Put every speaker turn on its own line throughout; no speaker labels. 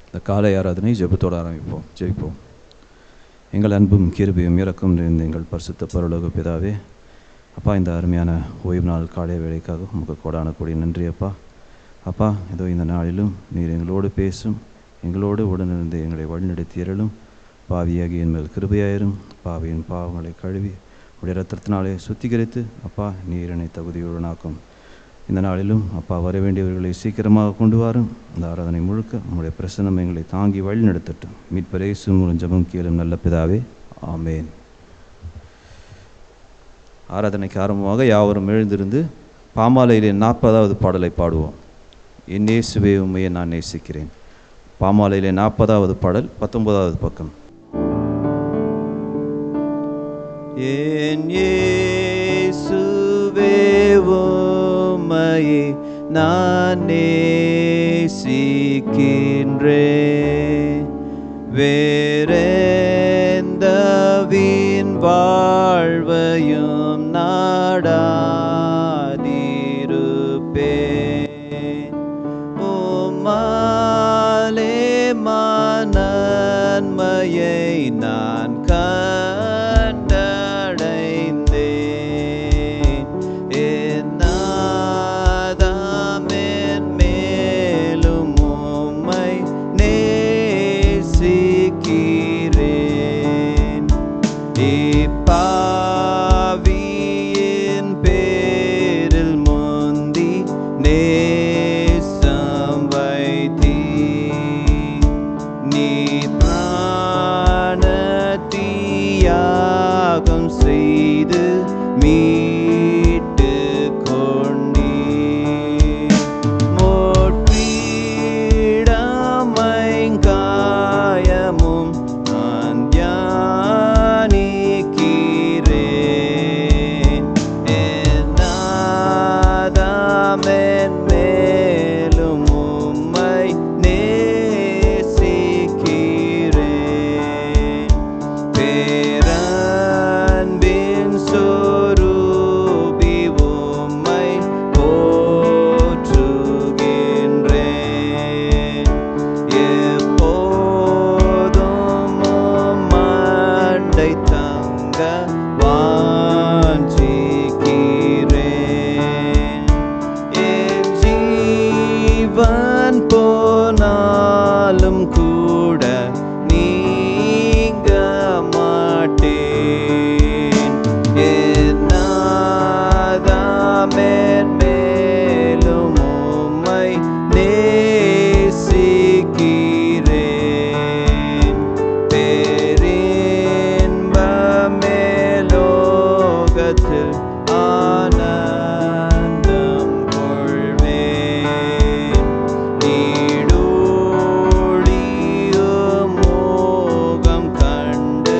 இந்த காலை ஆராதனை ஜெபத்தோடு ஆரம்பிப்போம். ஜெபிப்போம். எங்கள் அன்பும் கிருபையும் இரக்கம் நிறைந்த எங்கள் பரிசுத்த பரலோக பிதாவே, அப்பா, இந்த அருமையான ஓய்வு நாள் காலை வேளைக்காக உமக்கு கோடான கோடி நன்றி அப்பா. அப்பா, இதோ இந்த நாளிலும் நீர் எங்களோடு பேசும், எங்களோடு உடனிருந்து எங்களை வழிநடத்தியறலும். பாவியாகி என் மேல் கிருபையாயிரும். பாவியின் பாவங்களை கழுவி உடைய இரத்தத்தினாலே சுத்திகரித்து அப்பா நீர் என்னை தகுதியுடனாக்கும். இந்த நாளிலும் அப்பா வர வேண்டியவர்களை சீக்கிரமாக கொண்டு வாரும். இந்த ஆராதனை முழுக்க உங்களுடைய பிரசன்னம் எங்களை தாங்கி வழி நடத்தட்டும். மீட்பர் இயேசு மூலம் ஜெபம் கேளும் நல்ல பிதாவே, ஆமேன். ஆராதனைக்கு ஆரம்பமாக யாவரும் எழுந்திருந்து பாமாலையிலே 40வது பாடலை பாடுவோம். என் இயேசுவே உம்மையே நான் நேசிக்கிறேன். பாமாலையிலே 40வது பாடல், 19வது பக்கம். என் இயேசுவே உம்மையே நான் நேசிக்கின்றேன். வேறெந்த வீண் வாழ்வையும் நாடாதிருப்பேன். உம்மாலே நன்மையை நான் கண்டடைந்தேன். என் நாதாமென் மேலும் உம்மை நேசிக்கிறேன். இப்பாவியின் பேரில் முந்தி நேசம் வைத்தீர். நீ தியாகம் செய்து மீட்டு கொண்டீர். மோற்றிடமைங்காயமும் நான் தியானிக்கிறேன். என் நாதாமென் மேலும் உம்மை நேசிக்கிறேன். பேரன்பின் சொரூபி உம்மை போற்றுகின்றேன். எப்போதும் உம்மண்டை தங்க வாஞ்சிக்கிறேன். என் ஜீவன் போனாலும் கூட நீங்க மாட்டேன். என் நாதாமென் மேலும் உம்மை நேசிக்கிறேன். பேரின்பமே லோகத்தில் ஆனந்தம் கொள்வேன். நீடூழியும் மோகம் கண்டு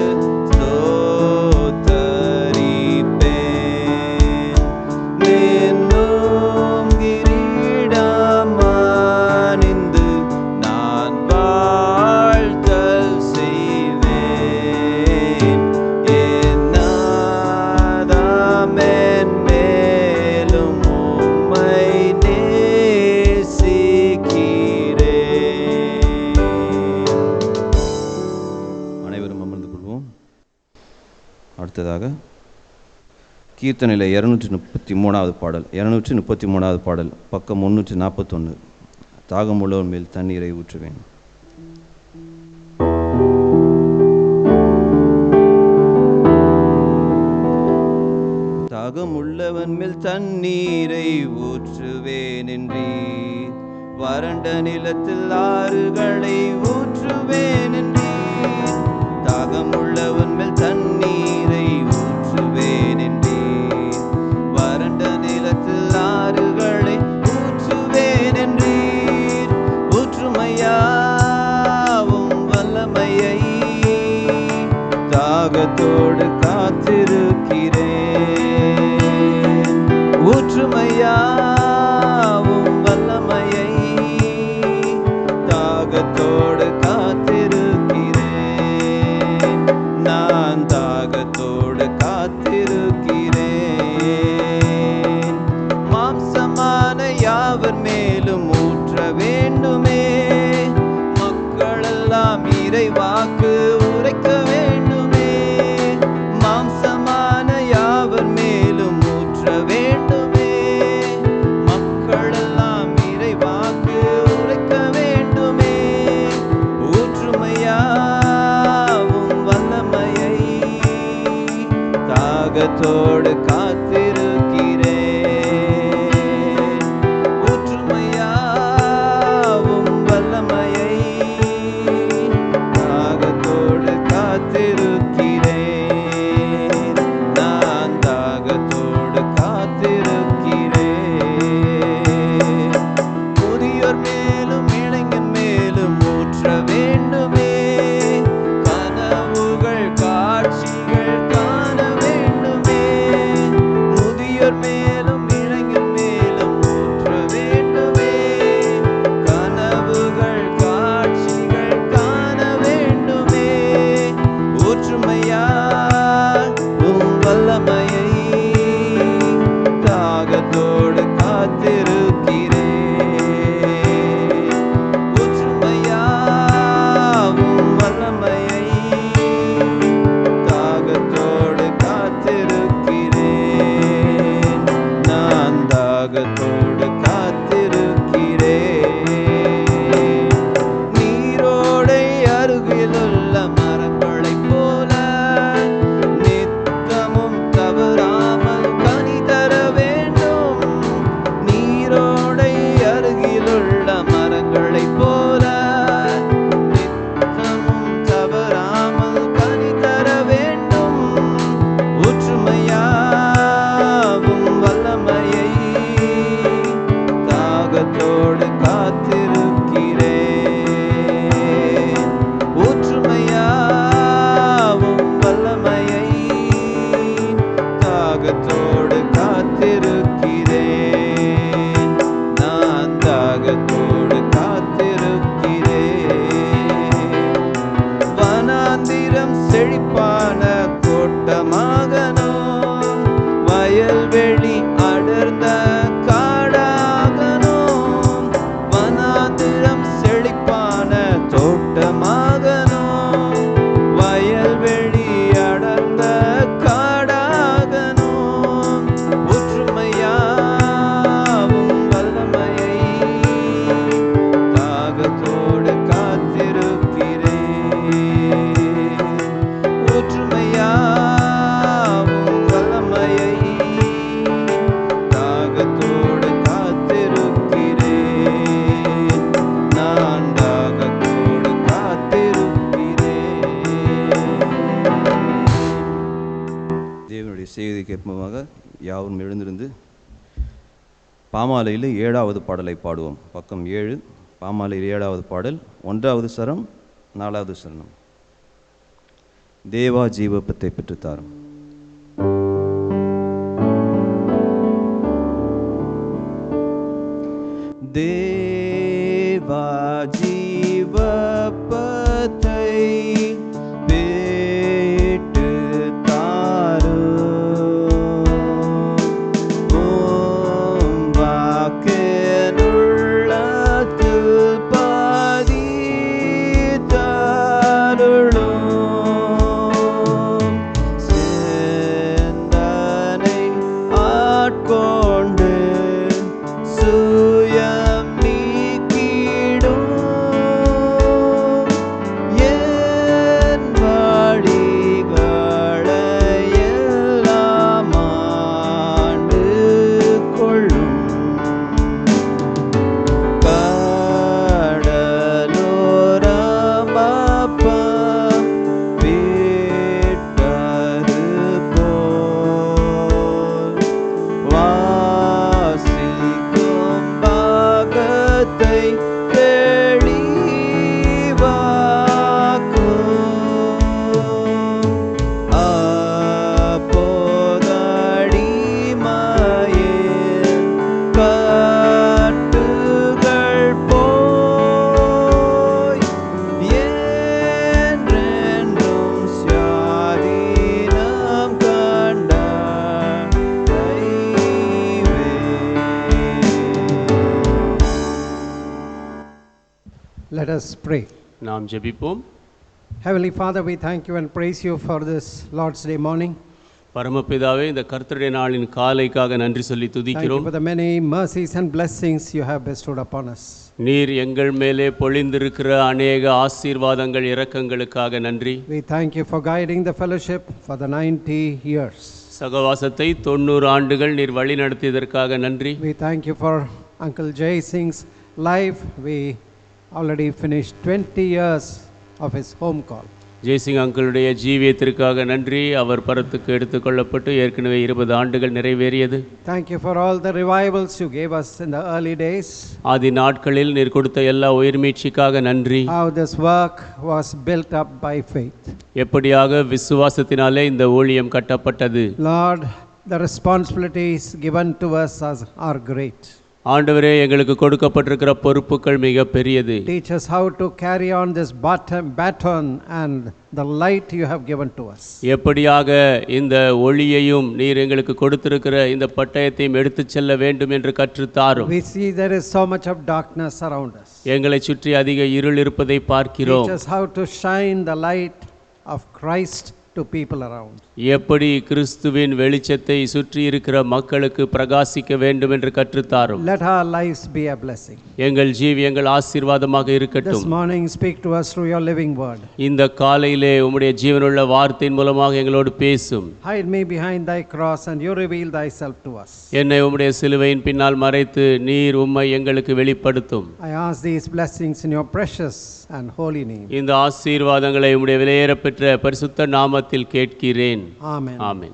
ஸ்தோத்தரிப்பேன். நின்னும் கிரீடம் அணிந்து நான் வாழ்த்தல் செய்வேன். என் நாதாமென் மேலும் உம்மை நேசிக்கிறேன். அனைவரும் அமர்ந்து கொள்வோம். அடுத்ததாக கீர்த்தனையில் 233வது பாடல், 233வது பாடல், பக்கம் 341. தாகம் உள்ளவர் மேல் தண்ணீரை ஊற்றுவேன். தாகம் உள்ளவன் மேல் தண்ணீரை ஊற்றுவேன் என்றீர். வறண்ட நிலத்தில் ஆறுகளை ஊற்றுவேன் என்றீர். தாகம் உள்ளவன் மேல் தண்ணீரை ஊற்றுவேன் என்றீர். வறண்ட நிலத்தில் ஆறுகளை ஊற்றுவேன் என்றீர். ஊற்றுமையாவும் வல்லமையை தாகத்தோடு காத்திருக்கிறேன். ஊற்றுமையாவும் வல்லமையை தாகத்தோடு காத்திருக்கிறேன். நான் தாகத்தோடு காத்திருக்கிறேன். மாம்சமான யாவர் மேலும் ஊற்ற வேண்டுமே. மக்கள் இறைவாக்கு உரைக்க வேண்டுமே. மாம்சமான யாவர் மேலும் ஊற்ற வேண்டுமே. மக்களெல்லாம் இறைவாக்கு உரைக்க வேண்டுமே. ஊற்றுமையாவும் வல்லமையை தாகத்தோடு காத்திருக்கிறேன். ஊற்றுமையாவும் வல்லமையை தாகத்தோடு காத்திருக்கிறேன். நான் தாகத்தோடு காத்திருக்கிறேன். முதியோர் மேலும் இளைஞன் மேலும் ஊற்ற வேண்டுமே. கனவுகள் காட்சிகள் காண வேண்டுமே. முதியோர் மேலும் இளைஞன் மேலும் ஊற்ற வேண்டுமே. கனவுகள் காட்சிகள் காண வேண்டுமே. ஊற்றுமையா உம் வல்லமையை தாகத்தோடு காத்திருக்கிறேன். ஊற்றுமையா உம் வல்லமையை தாகத்தோடு காத்திருக்கிறேன். நான் தாகத்தோடு காத்திருக்கிறேன். நீரோடை அருகிலுள்ள மரங்களைப் போல நித்தமும் தவறாமல் கனி தர வேண்டும். நீரோடை அருகிலுள்ள மரங்களைப் போல நித்தமும் தவறாமல் கனி தர வேண்டும். ஊற்றுமையாவும் வல்லமையை தாகத்தோடு காத்திருக்கிறேன். ஊற்றுமையாவும் வல்லமையை தாகத்தோடு காத்திருக்கிறேன். நான் தாகத்தோடு காத்திருக்கிறேன். வனாந்திரம் செழிப்பான கோட்டமாகணும். வயல்வெளி அடர்ந்த காடாகணும். வனாந்திரம் செழிப்பான தோட்டமாகணும். வயல்வெளி அடர்ந்த காடாகணும். ஊற்றுமையாவும் வல்லமையை தாகத்தோடு காத்திருக்கிறேன். ஊற்றுமையாவும் வல்லமையை தாகத்தோடு காத்திருக்கிறேன். நான் தாகத்தோடு காத்திருக்கிறேன். தேவனுடைய செய்தி கேட்பமாக யாவும் எழுந்திருந்து பாமாலையில் 7வது பாடலை பாடுவோம். பக்கம் 7, பாமாலையில் 7வது பாடல், 1வது சரம், 4வது சரணம். தேவா ஜீவப்பத்தை பெற்றுத்தாரும். தேவா ஜீவப்பத்தை பெற்றுத்தாரும். உம் வாக்கெனுள்ளத்தில் பதித்தருளும். சிந்தனை ஆட்கொண்டு சுயம் நீக்கிடும். என் வழிகளை எல்லாம் ஆண்டு கொள்ளும். கடலோரமப்பம் விட்டது போல் வாசிக்கும் பாகத்தை தெளிவாக்கும். அப்போதடிமையின் கட்டுகள் போய் என்றென்றும் சுயாதீனம் கண்ட
Let us pray.
நாம் ஜெபிப்போம்.
Heavenly Father, we thank you and praise you for this Lord's Day morning.
பரமபிதாவே, இந்த கர்த்தருடைய நாளின் காலைக்காக நன்றி சொல்லி
Thank you
துதிக்கிறோம்.
for the many mercies and blessings you have bestowed upon us.
நீர் எங்கள் மேலே பொழிந்திருக்கிற அநேக ஆசீர்வாதங்கள் இரக்கங்களுக்காக நன்றி.
We thank you for guiding the fellowship for the 90 years.
சகவாசத்தை 90 ஆண்டுகள் நீர் வழி நடத்தியதற்காக நன்றி.
We thank you for Uncle Jay Singh's life. We already finished 20 years of his home call.
Jaisingh அங்கிளுடைய ஜீவியத்திற்காக நன்றி. அவர் பரத்துக்கு எடுத்துக்கொள்ளப்பட்டு ஏற்கனவே 20 ஆண்டுகள் நிறைவேறியது.
Thank you for all the revivals you gave us in the early days.
ஆதி நாட்களில் நீர் கொடுத்த எல்லா உயிர்மீட்சிக்காக நன்றி.
How this work was built up by faith.
எப்படியாக விசுவாசத்தினாலே இந்த ஊழியம் கட்டப்பட்டது.
Lord, the responsibilities given to us are great.
ஆண்டவரே, எங்களுக்கு கொடுக்கப்பட்டிருக்கிற பொறுப்புகள் மிக பெரியது.
Teach us how to carry on this baton and the light you have given to us.
எப்படியாக இந்த ஒளியையும் நீர் எங்களுக்கு கொடுத்திருக்கிற இந்த பட்டயத்தையும் எடுத்துச் செல்ல வேண்டும் என்று கற்றுத்தாரும்.
We see there is so much of darkness around us.
எங்களை சுற்றி அதிக இருள் இருப்பதை பார்க்கிறோம்.
Teach us how to shine the light of Christ to people around.
எப்படி கிறிஸ்துவின் வெளிச்சத்தை சுற்றி இருக்கிற மக்களுக்கு பிரகாசிக்க வேண்டும் என்று கற்றுத்தாரும்.
Let our lives be a blessing.
எங்கள் ஜீவியங்கள் ஆசீர்வாதமாக இருக்கட்டும்.
This morning speak to us through your living word.
இந்த காலையிலே உம்முடைய ஜீவனுள்ள வார்த்தையின் மூலமாக எங்களோடு பேசும்.
Hide me behind thy cross and you reveal thyself to us.
என்னை உம்முடைய சிலுவையின் பின்னால் மறைத்து நீர் உம்மை எங்களுக்கு வெளிப்படுத்தும்.
I ask these blessings in your precious and holy name.
இந்த ஆசீர்வாதங்களை உம்முடைய விலையேறப்பெற்ற பரிசுத்த நாமத்தில் கேட்கிறேன்.
Amen.
Amen.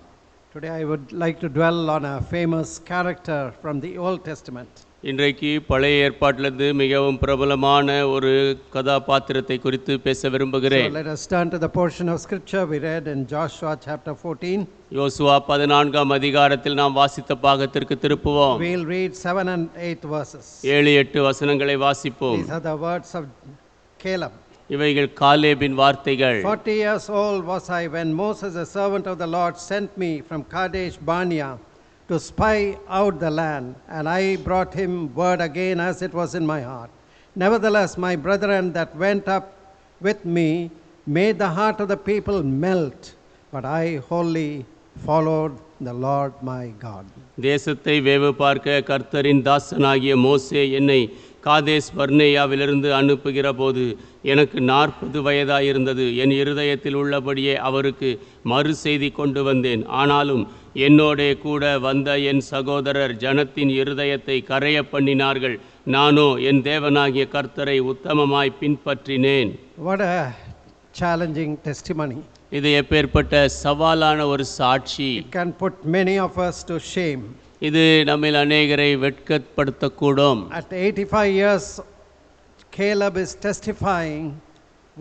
Today I would like to dwell on a famous character from the Old Testament.
இன்றைக்கு பழைய ஏற்பாட்டிலிருந்து மிகவும் பிரபலமான ஒரு கதாபாத்திரத்தை குறித்து பேச விரும்புகிறேன்.
So let us turn to the portion of scripture we read in Joshua chapter 14.
யோசுவா 14ஆம் அதிகாரத்தில் நாம் வாசித்த பாகத்திற்கு திருப்புவோம்.
We'll read 7 and 8 verses.
7-8 வசனங்களை வாசிப்போம்.
These are the words of Caleb.
இவைகள் காலேபின் வார்த்தைகள்.
40 years old was I when Moses, the servant of the Lord, sent me from Kadesh Barnea to spy out the land, and I brought him word again as it was in my heart. Nevertheless, my brethren that went up with me made the heart of the people melt, but I wholly followed the Lord my God.
தேசத்தை வேவு பார்க்க கர்த்தரின் தாசனாகிய மோசே என்னை காதேஸ் பர்னேயாவிலிருந்து அனுப்புகிற போது எனக்கு 40 வயதாயிருந்தது. என் இருதயத்தில் உள்ளபடியே அவருக்கு மறு செய்தி கொண்டு வந்தேன். ஆனாலும் என்னோடே கூட வந்த என் சகோதரர் ஜனத்தின் இருதயத்தை கரைய பண்ணினார்கள். நானோ என் தேவனாகிய கர்த்தரை உத்தமமாய் பின்பற்றினேன்.
What a challenging testimony.
இது எப்பேற்பட்ட சவாலான ஒரு சாட்சி.
It can put many of us to shame.
இது நம்மில் அநேகரை வெட்கப்படுத்தக்கூடும்.
At 85 years, Caleb is testifying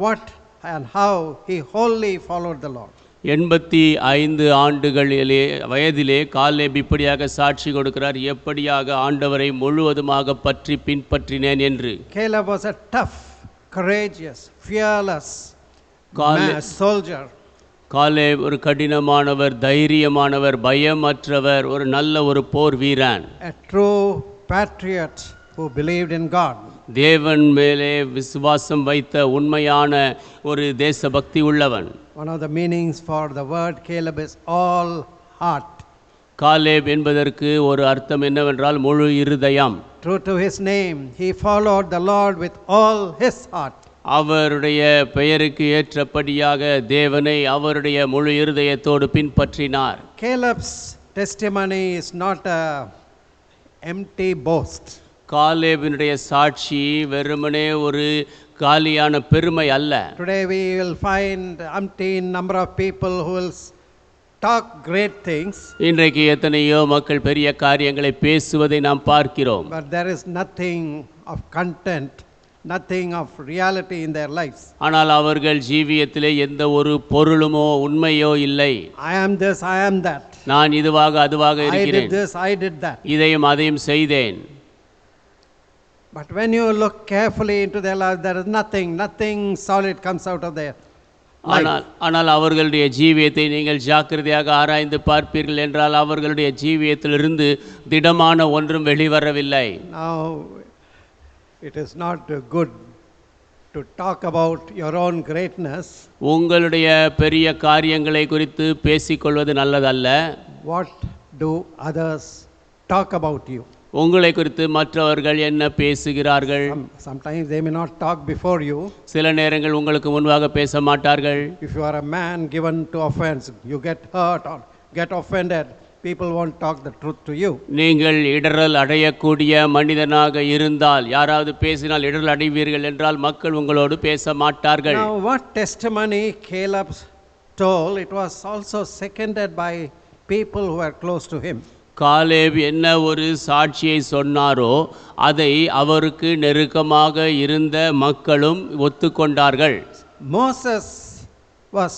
what and how he wholly followed the Lord.
85 ஆண்டுகளிலே வயதிலே காலேப் இப்படியாக சாட்சி கொடுக்கிறார். எப்படியாக ஆண்டவரை முழுவதுமாக பற்றி பின்பற்றினேன் என்று.
Caleb was a tough, courageous, fearless soldier.
Caleb ஒரு கடினமானவர், தைரியமானவர், பயமற்றவர், ஒரு நல்ல ஒரு போர் வீரன்.
A true patriot who believed in God.
தேவன் மேலே விசுவாசம் வைத்த உண்மையான ஒரு தேசபக்தி உள்ளவன்.
One of the meanings for the word Caleb is all heart.
Caleb என்பதற்கு ஒரு அர்த்தம் என்னவென்றால் முழு இருதயம்.
True to his name, he followed the Lord with all his heart.
அவருடைய பெயருக்கு ஏற்றபடியாக தேவனை அவருடைய முழு இருதயத்தோடு பின்பற்றினார்.
Caleb's testimony is not a empty boast.
காலேபினுடைய சாட்சி வெறுமனே ஒரு காலியான பெருமை அல்ல.
Today we will find umpteen number of people who will talk great things.
இன்றைக்கு எத்தனையோ மக்கள் பெரிய காரியங்களை பேசுவதை நாம் பார்க்கிறோம்.
But there is nothing of content, nothing of reality in their lives.
ஆனால் அவர்கள் ஜீவியத்திலே எந்த ஒரு பொருளுமோ உண்மையோ இல்லை.
I am this, I am that.
நான் இதுவாக அதுவாக
I
இருக்கிறேன்.
did this, I did that.
இதையும் அதையும் செய்தேன்.
But when you look carefully into their life, there is nothing solid comes out of their life.
ஆனால் அவர்களுடைய ஜீவியத்தை நீங்கள் ஜாக்கிரதையாக ஆராய்ந்து பார்ப்பீர்கள் என்றால் அவர்களுடைய ஜீவியத்திலிருந்து திடமான ஒன்றும் வெளிவரவில்லை.
Now it is not good to talk about your own greatness.
உங்களுடைய பெரிய காரியங்களை குறித்து பேசிக்கொள்வது நல்லதல்ல.
What do others talk about you?
உங்களை குறித்து மற்றவர்கள் என்ன பேசுகிறார்கள்?
Sometimes they may not talk before you.
சில நேரங்கள் உங்களுக்கு முன்பாக பேச மாட்டார்கள்.
If you are a man given to offense, you get hurt or get offended, people won't talk the truth to you.
நீங்கள் இடறல் அடையக்கூடிய மனிதனாக இருந்தால், யாராவது பேசினால் இடறல் அடைவீர்கள் என்றால் மக்கள் உங்களோடு பேச மாட்டார்கள்.
Now what testimony Caleb told, it was also seconded by people who were close to him.
Caleb என்ன ஒரு சாட்சியை சொன்னாரோ அதை அவருக்கு நெருக்கமாக இருந்த மக்களும் ஒத்துக்கொண்டார்கள்.
Moses was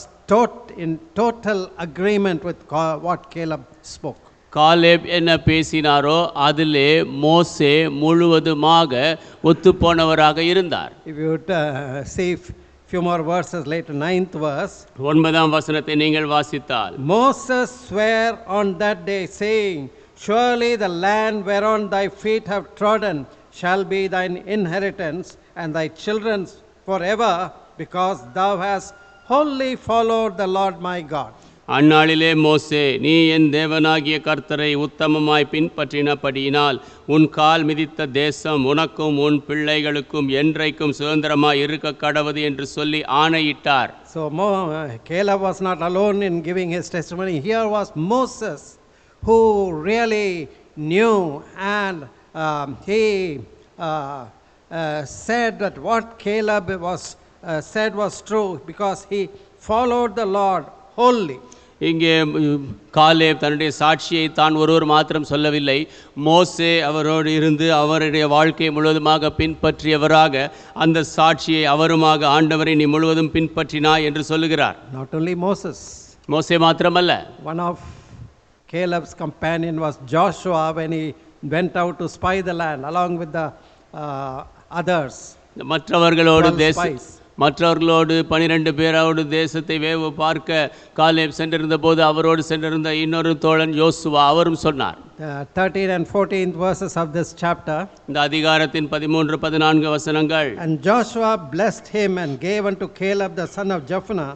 in total agreement with what Caleb spoke.
Caleb என்ன பேசினாரோ அதிலே மோசே முழுவதுமாக ஒத்துப்போனவராக இருந்தார்.
If you would see few more verses later, 9th verse,
9ஆம் வசனத்தை நீங்கள் வாசித்தால்,
Moses sware on that day, saying, surely the land whereon thy feet have trodden shall be thine inheritance and thy children's forever, because thou hast wholly followed the Lord my God.
அந்நாளிலே மோசே, நீ என் தேவனாகிய கர்த்தரை உத்தமமாய் பின்பற்றினபடியினால் உன் கால் மிதித்த தேசம் உனக்கும் உன் பிள்ளைகளுக்கும் என்றைக்கும் சுதந்திரமாய் இருக்க கடவது என்று சொல்லி ஆணையிட்டார்.
So Caleb was not alone in giving his testimony. Here was Moses, who really knew, and he said that what Caleb said was true, because he followed the Lord wholly.
இங்கே காலேப் தன்னுடைய சாட்சியை தான் ஒருவர் மாத்திரம் சொல்லவில்லை, மோசே அவரோடு இருந்து அவருடைய வாழ்க்கையை முழுவதுமாக பின்பற்றியவராக அந்த சாட்சியை அவருமாக ஆண்டவரை நீ முழுவதும் பின்பற்றினாய் என்று சொல்லுகிறார்.
Not only Moses.
மோசே மாத்திரமல்ல,
One of Caleb's companion was Joshua when he went out to spy the land along with the others.
மற்றவர்களோடு 12 பேரோடு தேசத்தை வேவு பார்க்க காலேப் சென்றிருந்த போது அவரோடு சென்றிருந்த இன்னொரு தோழன் யோசுவா அவரும் சொன்னார்.
13 and 14th verses of this chapter.
இந்த அதிகாரத்தின் 13-14 வசனங்கள்.
And Joshua blessed him and gave unto Caleb the son of Jephunneh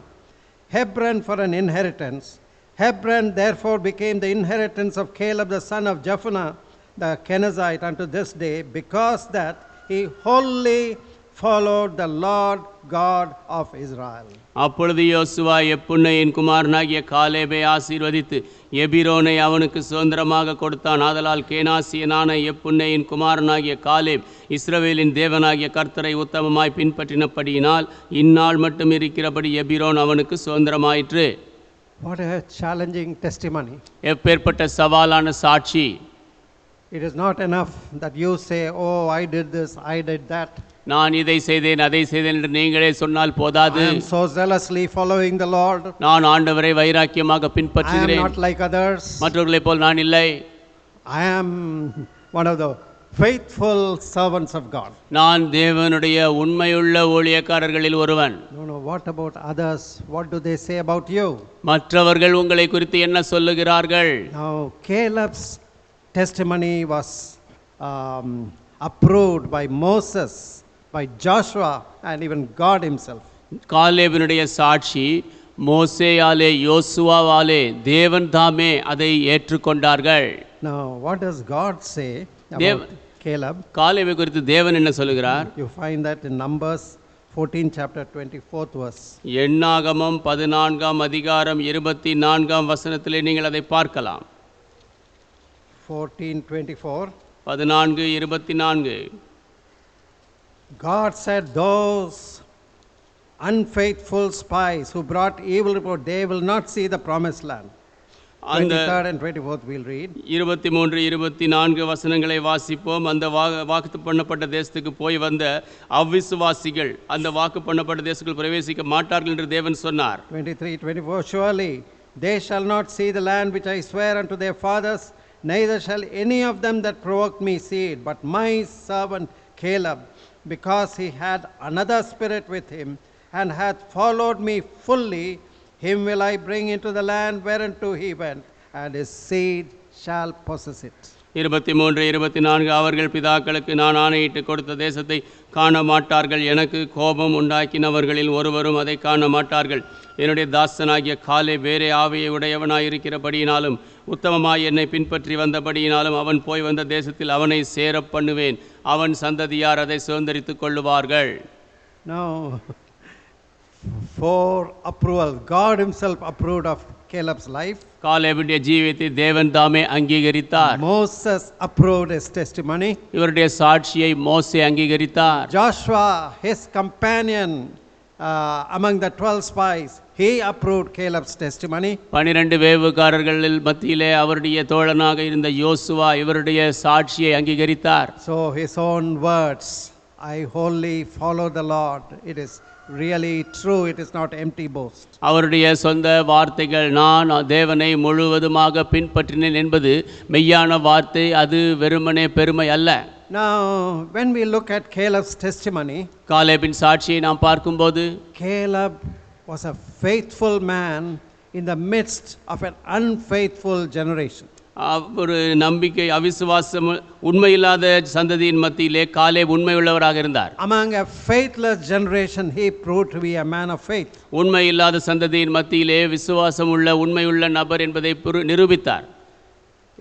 Hebron for an inheritance. Hebron therefore became the inheritance of Caleb the son of Jephunneh the Kenizzite unto this day, because that he wholly followed the Lord God of Israel.
அப்பொழுது யோசுவா எப்புன்னையின் குமாரனாகிய காலேபை ஆசீர்வதித்து எபிரோனை அவனுக்கு சுதந்திரமாக கொடுத்தான். ஆதலால் கேனாசியனான எப்புன்னையின் குமாரனாகிய Caleb இஸ்ரவேலின் தேவனாகிய கர்த்தரை உத்தமமாய் பின்பற்றினபடியினால் இந்நாள் மட்டும் இருக்கிறபடி எபிரோன் அவனுக்கு சுதந்திரமாயிற்று.
What a challenging testimony.
எப்பேற்பட்ட சவாலான சாட்சி.
It is not enough that you say, oh, I did this, I did that.
நான் இதை செய்தேன் அதை செய்தேன் என்று நீங்களே சொன்னால் போதாது.
I am so zealously following the Lord.
நான் ஆண்டவரை வைராக்கியமாக பின்பற்றுகிறேன்.
I am not like others.
மற்றவர்களைப் போல் நான் இல்லை.
I am one of the faithful servants of God.
நான் தேவனுடைய உண்மையுள்ள ஊழியக்காரர்களில் ஒருவன்.
No, what about others? What do they say about you?
மற்றவர்கள் உங்களை குறித்து என்ன சொல்லுகிறார்கள்?
Now Caleb's testimony was approved by Moses, by Joshua, and even God himself.
காலேபினுடைய சாட்சி மோசேயாலே யோசுவாவாலே தேவன் தாமே அதை ஏற்றுக்கொண்டார்கள்.
Now what does God say about Caleb?
காலேபை குறித்து தேவன் என்ன சொல்லுகிறார்?
You find that in Numbers 14 chapter 24th verse.
எண்ணாகமம் 14ஆம் அதிகாரம் 24ஆம் வசனத்திலே நீங்கள் அதை பார்க்கலாம்.
14:24.
14:24.
God said, those unfaithful spies who brought evil report, they will not see the promised land. 23rd and 24th we'll read.
23-24 வசனங்களை வாசிப்போம். அந்த வாக்கு பண்ணப்பட்ட தேசத்துக்கு போய் வந்த அவிசுவாசிகள் அந்த வாக்கு பண்ணப்பட்ட தேசத்துக்குள் பிரவேசிக்க மாட்டார்கள் என்று தேவன் சொன்னார்.
23-24. Surely they shall not see the land which I swear unto their fathers, neither shall any of them that provoked me see it, but my servant Caleb, because he had another spirit with him, and hath followed me fully, him will I bring into the land whereunto he went, and his seed shall possess it.
23, 24 அவர்கள் பிதாக்களுக்கு நான் ஆணையிட்டு கொடுத்த தேசத்தை காண மாட்டார்கள், எனக்கு கோபம் உண்டாக்கினவர்களில் ஒருவரும் அதை காண மாட்டார்கள். என்னுடைய தாசனாகிய காலே வேறே ஆவியை உடையவனாயிருக்கிறபடியினாலும் உத்தமமாய் என்னை பின்பற்றி வந்தபடியினாலும் அவன் போய் வந்த தேசத்தில் அவனை சேர பண்ணுவேன், அவன் சந்ததியார் அதை சுதந்தரித்துக் கொள்ளுவார்கள்.
Now, for approval, God himself approved of Caleb's life.
காலேபுடைய ஜீவியத்தை தேவன் தாமே அங்கீகரித்தார்.
Moses approved his testimony.
இவருடைய சாட்சியை மோசே அங்கீகரித்தார்.
Joshua, his companion among the 12 spies, he approved Caleb's testimony.
12 வேவுகாரர்களில் மத்தியிலே அவருடைய தோழனாக இருந்த யோசுவா இவருடைய சாட்சியை அங்கீகரித்தார்.
So his own words, I wholly follow the Lord. It is really true, it is not empty boast.
அவருடைய சொந்த வார்த்தைகள், நான் தேவனை முழுவதுமாக பின்பற்றினேன் என்பது மெய்யான வார்த்தை, அது வெறுமனே பெருமை அல்ல.
Now, when we look at Caleb's testimony,
காலேபின் சாட்சியை நாம் பார்க்கும்போது,
Caleb was a faithful man in the midst of an unfaithful generation.
ஒரு நம்பிக்கை அவிசுவாசம் உண்மையில்லாத சந்ததியின் மத்தியிலே காலேப் உண்மையுள்ளவராக இருந்தார்.
Among a faithless generation, he proved to be a man of faith.
உண்மையில்லாத சந்ததியின் மத்தியிலே விசுவாசம் உள்ள உண்மையுள்ள நபர் என்பதை நிரூபித்தார்.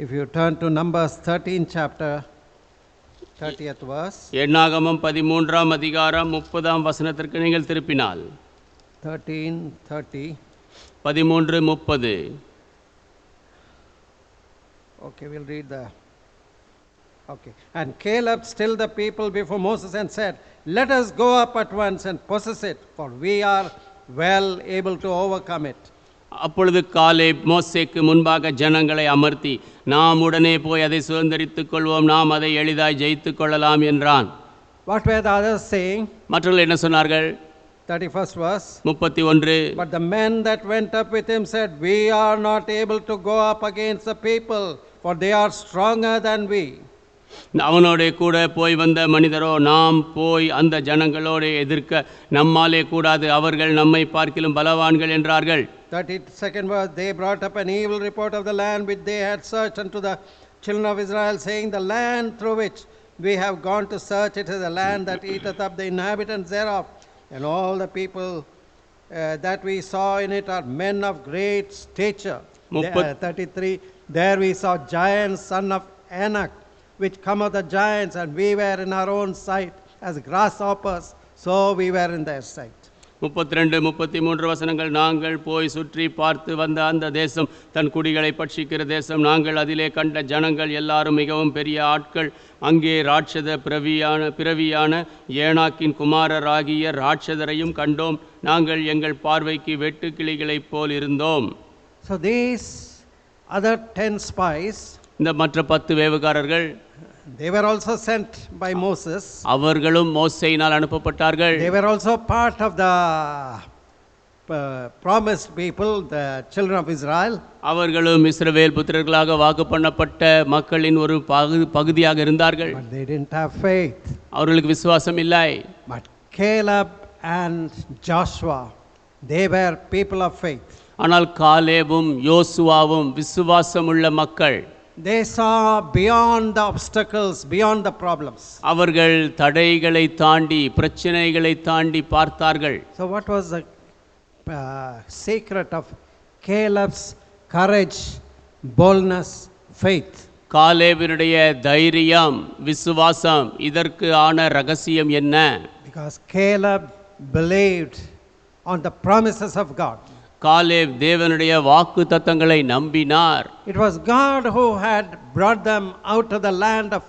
If you turn to Numbers 13 chapter, 30th verse.
எண்ணாகமம் 13ஆம் அதிகாரம் 30ஆம் வசனத்திற்கு நீங்கள் திருப்பினால்
13:30.
13:30.
Okay, we'll read the. Okay. And Caleb stilled the people before Moses and said, "Let us go up at once and possess it, for we are well able to overcome it."
அப்பொழுது Caleb மோசேக்கு முன்பாக ஜனங்களை அமர்த்தி, நாம் உடனே போய் அதை சுதந்தரித்துக் கொள்வோம், நாம் அதை எளிதாய் ஜெயித்துக் கொள்ளலாம் என்றான்.
What were the others saying?
மற்றவர்கள் என்ன சொன்னார்கள்?
31st verse.
31.
But the men that went up with him said, "We are not able to go up against the people, for they are stronger than we."
அவனோட கூட போய் வந்த மனிதரோ, நாம் போய் அந்த ஜனங்களோடு எதிர்க்க நம்மாலே கூடாது, அவர்கள் நம்மை பார்க்கிலும் பலவான்கள் என்றார்கள்.
32nd verse. They brought up an evil report of the land which they had searched unto the children of Israel, saying, "The land through which we have gone to search, it is a land that eateth up the inhabitants thereof. And all the people that we saw in it are men of great stature." 33. There we saw giants, son of Anak, which come of the giants, and we were in our own sight as grasshoppers, so we were in their sight.
32, 33 வசனங்கள். நாங்கள் போய் சுற்றி பார்த்து வந்த அந்த தேசம் தன் குடிகளை பட்சிக்கிற தேசம். நாங்கள் அதிலே கண்ட ஜனங்கள் எல்லாரும் மிகவும் பெரிய ஆட்கள். அங்கே ராட்சத பிறவியான ஏனாக்கின் குமாரராகிய ராட்சதரையும் கண்டோம். நாங்கள் எங்கள் பார்வைக்கு வெட்டு கிளிகளைப் போல் இருந்தோம்.
So these other 10 spies,
இந்த மற்ற 10 வேவுகாரர்கள்,
they were also sent by Moses.
அவர்களும் மோசேயினால் அனுப்பப்பட்டார்கள்.
They were also part of the promised people, the children of Israel.
அவர்களும் இஸ்ரவேல் புத்திரர்களாக வாக்கு பண்ணப்பட்ட மக்களின் ஒரு பகுதியாக இருந்தார்கள்.
But they didn't have faith.
அவர்களுக்கு விசுவாசம் இல்லை.
But Caleb and Joshua, they were people of faith.
ஆனால் காலேபும் யோசுவாவும் விசுவாசம் உள்ள மக்கள்.
They saw beyond the obstacles, beyond the problems.
அவர்கள் தடைகளை தாண்டி, பிரச்சனைகளை தாண்டி பார்த்தார்கள்.
So what was the secret of Caleb's courage, boldness, faith?
காலேபினுடைய தைரியம், விசுவாசம், இதற்கு ஆன ரகசியம் என்ன?
Because Caleb believed on the promises of God.
Caleb தேவனுடைய வாக்கு தத்தங்களை நம்பினார்.
It was God who had brought them out of the land of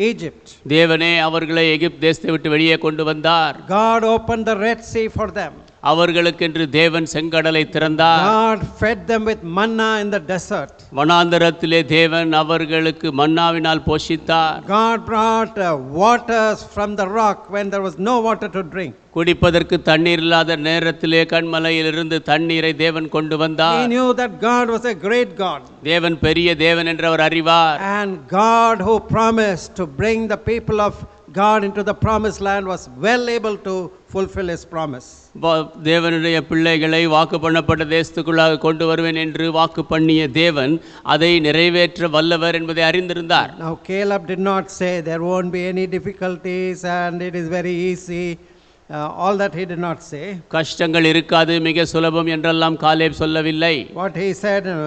Egypt.
தேவனே அவர்களை எகிப்து தேசத்தை விட்டு வெளியே கொண்டு வந்தார்.
God opened the Red Sea for them.
அவர்களுக்கென்று தேவன் செங்கடலை திறந்தார்.
God fed them with manna in the desert.
வனாந்தரத்திலே தேவன் அவர்களுக்கு மன்னாவினால் போஷித்தார்.
God brought waters from the rock when there was no water to drink.
குடிப்பதற்கு தண்ணீர் இல்லாத நேரத்திலே கண்மலையிலிருந்து தண்ணீரை தேவன் கொண்டு வந்தார்.
He knew that God was a great God.
தேவன் பெரிய தேவன் என்று அவர் அறிவார்.
And God who promised to bring the people of God into the promised land, was well able to fulfill his promise.
தேவனுடைய பிள்ளைகளை வாக்கு பண்ணப்பட்ட தேசத்துக்குள்ளாக கொண்டு வருவேன் என்று வாக்கு பண்ணிய தேவன் அதை நிறைவேற்ற வல்லவர் என்பதை அறிந்திருந்தார்.
Now Caleb did not say there won't be any difficulties and it is very easy. All that he did not say.
கஷ்டங்கள் இருக்காது, மிக சுலபம் என்றெல்லாம் காலேப் சொல்லவில்லை.
What he said in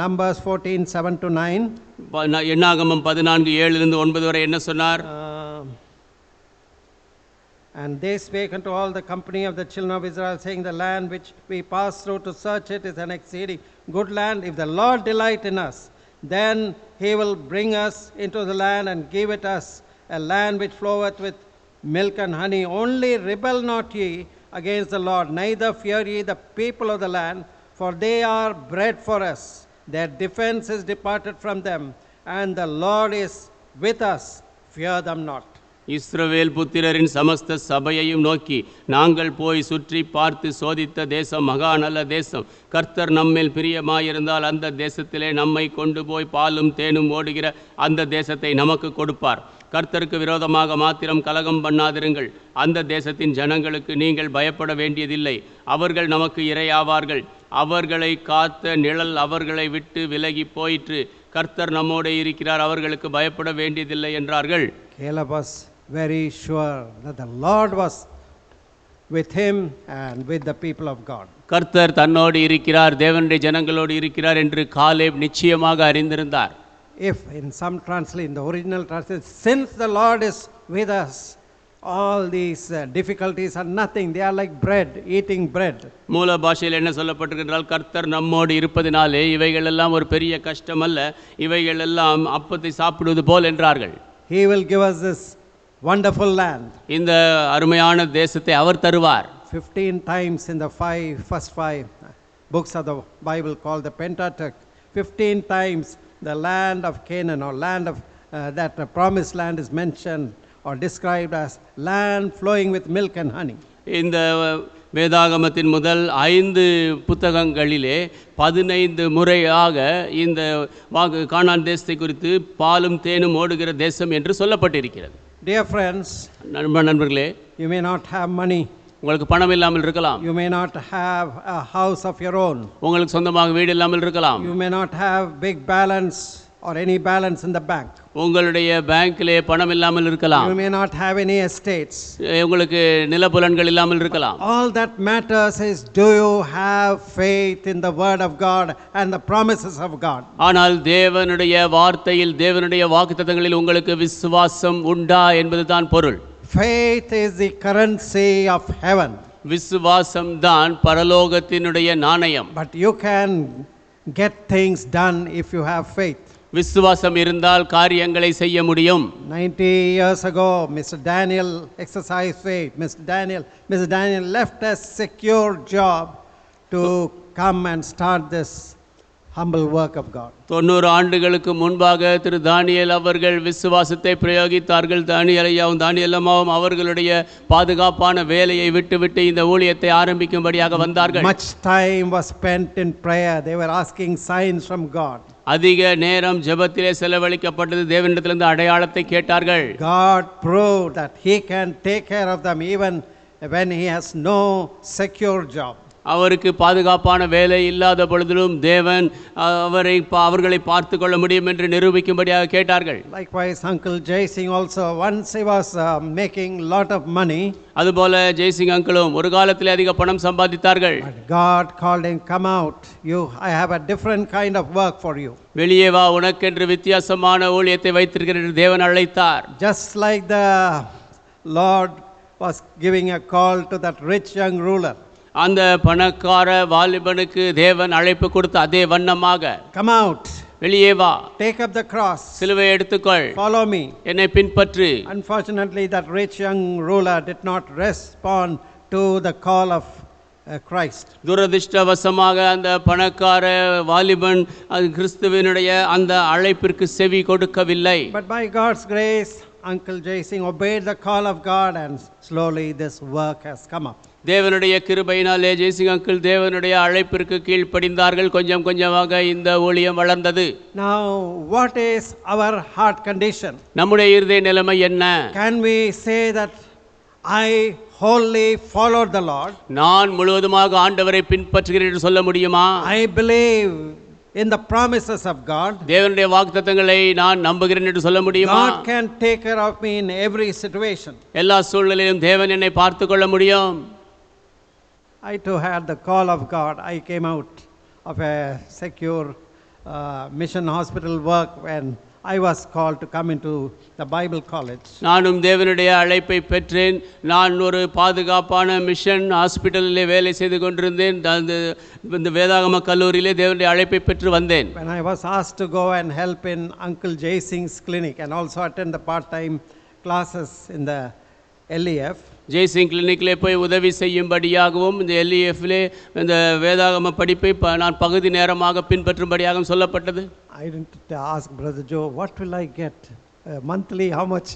Numbers 14:7-9.
என்னாகமம் 14:7-9 வரை என்ன சொன்னார்?
And they spake unto all the company of the children of Israel, saying, the land which we pass through to search it is an exceeding good land. If the Lord delight in us, then he will bring us into the land and give it us, a land which floweth with milk and honey. Only rebel not ye against the Lord, neither fear ye the people of the land, for they are bread for us. Their defense is departed from them, and the Lord is with us. Fear them not.
இஸ்ரவேல் புத்திரரின் சமஸ்த சபையையும் நோக்கி, நாங்கள் போய் சுற்றி பார்த்து சோதித்த தேசம் மகா நல்ல தேசம். கர்த்தர் நம்மேல் பிரியமாயிருந்தால் அந்த தேசத்திலே நம்மை கொண்டு போய் பாலும் தேனும் ஓடுகிற அந்த தேசத்தை நமக்கு கொடுப்பார். கர்த்தருக்கு விரோதமாக மாத்திரம் கலகம் பண்ணாதிருங்கள். அந்த தேசத்தின் ஜனங்களுக்கு நீங்கள் பயப்பட வேண்டியதில்லை. அவர்கள் நமக்கு இரையாவார்கள். அவர்களை காத்த நிழல் அவர்களை விட்டு விலகி போயிற்று. கர்த்தர் நம்மோடு இருக்கிறார், அவர்களுக்கு பயப்பட வேண்டியதில்லை என்றார்கள்.
Caleb was very sure that the Lord was with him and with the people of God.
கர்த்தர் தன்னோடு இருக்கிறார், தேவனுடைய ஜனங்களோடு இருக்கிறார் என்று காலேப் நிச்சயமாக அறிந்திருந்தார்.
If in some translation, the original translation, since the Lord is with us, all these difficulties are nothing. They are like bread, eating bread.
மூல பாஷையில் என்ன சொல்லப்பட்டிருக்கிறால், கர்த்தர் நம்மோடு இருப்பதினாலே இவைகள் எல்லாம் ஒரு பெரிய கஷ்டம் அல்ல, இவைகள் எல்லாம் அப்பத்தை சாப்பிடுவது போல் என்றார்கள்.
He will give us this wonderful land.
இந்த அருமையான தேசத்தை அவர் தருவார்.
15 times in the first five books of the Bible called the Pentateuch, 15 times the land of Canaan or land of that promised land is mentioned or described as land flowing with milk and honey.
இந்த வேதாகமத்தின் முதல் 5 புத்தகங்களிலே 15 முறையாக இந்த கானான் தேசத்தை குறித்து பாலும் தேனும் ஓடுகிற தேசம் என்று சொல்லப்பட்டிருக்கிறது.
Dear friends,
நண்பர்களே,
you may not have money.
உங்களுக்கு பணம் இல்லாமல் இருக்கலாம்.
You may not have a house of your own.
உங்களுக்கு சொந்தமாக வீடு இல்லாமல் இருக்கலாம்.
You may not have big balance or any balance in the bank.
உங்களுடைய பேங்க்லே பணம் இல்லாமல் இருக்கலாம்.
You may not have any estates.
உங்களுக்கு நிலப்புலன்கள் இல்லாமல் இருக்கலாம்.
All that matters is, do you have faith in the word of God and the promises of God?
ஆனால் தேவனுடைய வார்த்தையில், தேவனுடைய வாக்குத்தத்தங்களில் உங்களுக்கு விசுவாசம் உண்டா என்பதுதான் பொருள்.
Faith is the currency of heaven.
விசுவாசம் தான் பரலோகத்தினுடைய நாணயம்.
But you can get things done if you have faith.
விசுவாசம் இருந்தால் காரியங்களை செய்ய முடியும்.
90 years ago, Mr. Daniel exercised faith. Mr. Daniel left a secure job to come and start this humble work of God.
90 ஆண்டுகளுக்கு முன்பாக திரு தானியேல் அவர்கள் விசுவாசத்தை பிரயோகித்தார்கள். தானியேலும் அவர்களுடைய பாதுகாப்பான வேலையை விட்டுவிட்டு இந்த ஊழியத்தை ஆரம்பிக்கும்படியாக வந்தார்கள்.
Much time was spent in prayer. They were asking signs from God.
அதிக நேரம் ஜெபத்திலே செலவழிக்கப்பட்டது. தேவனிடத்திலிருந்து அடையாளத்தை கேட்டார்கள்.
God proved that he can take care of them even when he has no secure job.
அவருக்கு பாதுகாப்பான வேலை இல்லாத பொழுதிலும் தேவன் அவர்களை பார்த்து கொள்ள முடியும் என்று நிரூபிக்கும்படியாக கேட்டார்கள்.
Likewise, Uncle Jaising also, once he was making lot of money.
அதுபோல ஜெய்சிங் அங்கிளும் ஒரு காலத்திலே அதிக பணம் சம்பாதித்தார்கள்.
But God called him, come out. I have a different kind of work for you.
வெளியே வா, உனக்கென்று வித்தியாசமான ஊழியத்தை வைத்திருக்கிறேன் என்று தேவன் அழைத்தார்.
Just like the Lord was giving a call to that rich young ruler.
அந்த பணக்கார வாலிபனுக்கு தேவன் அழைப்பு கொடுத்த அதே வண்ணமாக,
come out,
வெளியே வா,
take up the cross,
சிலுவையை எடுத்துக்கொள்,
follow me,
என்னை பின்பற்று.
Unfortunately, that rich young ruler did not respond to the call of Christ.
துரதிர்ஷ்டவசமாக அந்த பணக்கார வாலிபன் கிறிஸ்துவினுடைய அந்த அழைப்பிற்கு செவி கொடுக்கவில்லை.
But by God's grace, Uncle Jaising obeyed the call of God and slowly this work has come up.
தேவனுடைய கிருபையினாலே ஜெய்சிங் அங்கிள் தேவனுடைய அழைப்பிற்கு கீழ்ப்படிந்தார்கள். கொஞ்சம் கொஞ்சமாக இந்த ஊழியம் வளர்ந்தது.
Now, what is our heart condition?
நம்முடைய இருதய நிலைமை என்ன?
Can we say that I wholly followed the Lord?
நான் முழுவதுமாக ஆண்டவரை பின்பற்றுகிறேன் என்று சொல்ல முடியுமா?
I believe in the promises of God.
தேவனுடைய வாக்குத்தத்தங்களை நான் நம்புகிறேன் என்று சொல்ல முடியுமா?
God can take care of me in every situation.
எல்லா சூழ்நிலையிலும் தேவன் என்னை பார்த்து கொள்ள முடியும்.
I too had the call of God. I came out of a secure mission hospital work when I was called to come into the Bible college.
நானும் தேவனுடைய அழைப்பை பெற்றேன். நான் ஒரு பாதுகாப்பான மிஷன் ஹாஸ்பிட்டலிலே வேலை செய்து கொண்டிருந்தேன். இந்த வேதாகம கல்லூரியிலே தேவனுடைய அழைப்பை பெற்று வந்தேன்.
When I was asked to go and help in Uncle Jay Singh's clinic and also attend the part-time classes in the LEF.
Jaisingh கிளினிக்கிலே போய் உதவி செய்யும்படியாகவும் இந்த LEFலே இந்த வேதாகம படிப்பை நான் பகுதி நேரமாக பின்பற்றும்படியாகவும் சொல்லப்பட்டது.
I didn't ask Brother Joe, what will I get monthly, how much?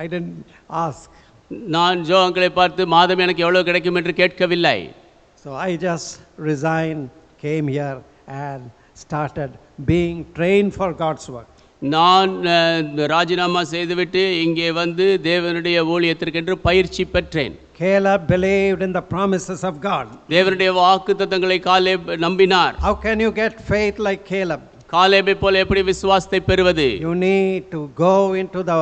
I didn't ask.
நான் ஜோ அங்கிளை பார்த்து மாதம் எனக்கு எவ்வளவு கிடைக்கும் என்று கேட்கவில்லை.
So I just resigned, came here and started being trained for God's work.
நான் ராஜினாமா செய்துவிட்டு இங்கே வந்து தேவனுடைய ஊழியத்திற்கென்று பயிற்சி பெற்றேன்.
Caleb believed in the promises of God.
தேவனுடைய வாக்குத்தத்தங்களை காலேப் நம்பினார்.
How can you get faith like Caleb?
காலேபை போல எப்படி விசுவாசத்தை பெறுவது?
You need to go into the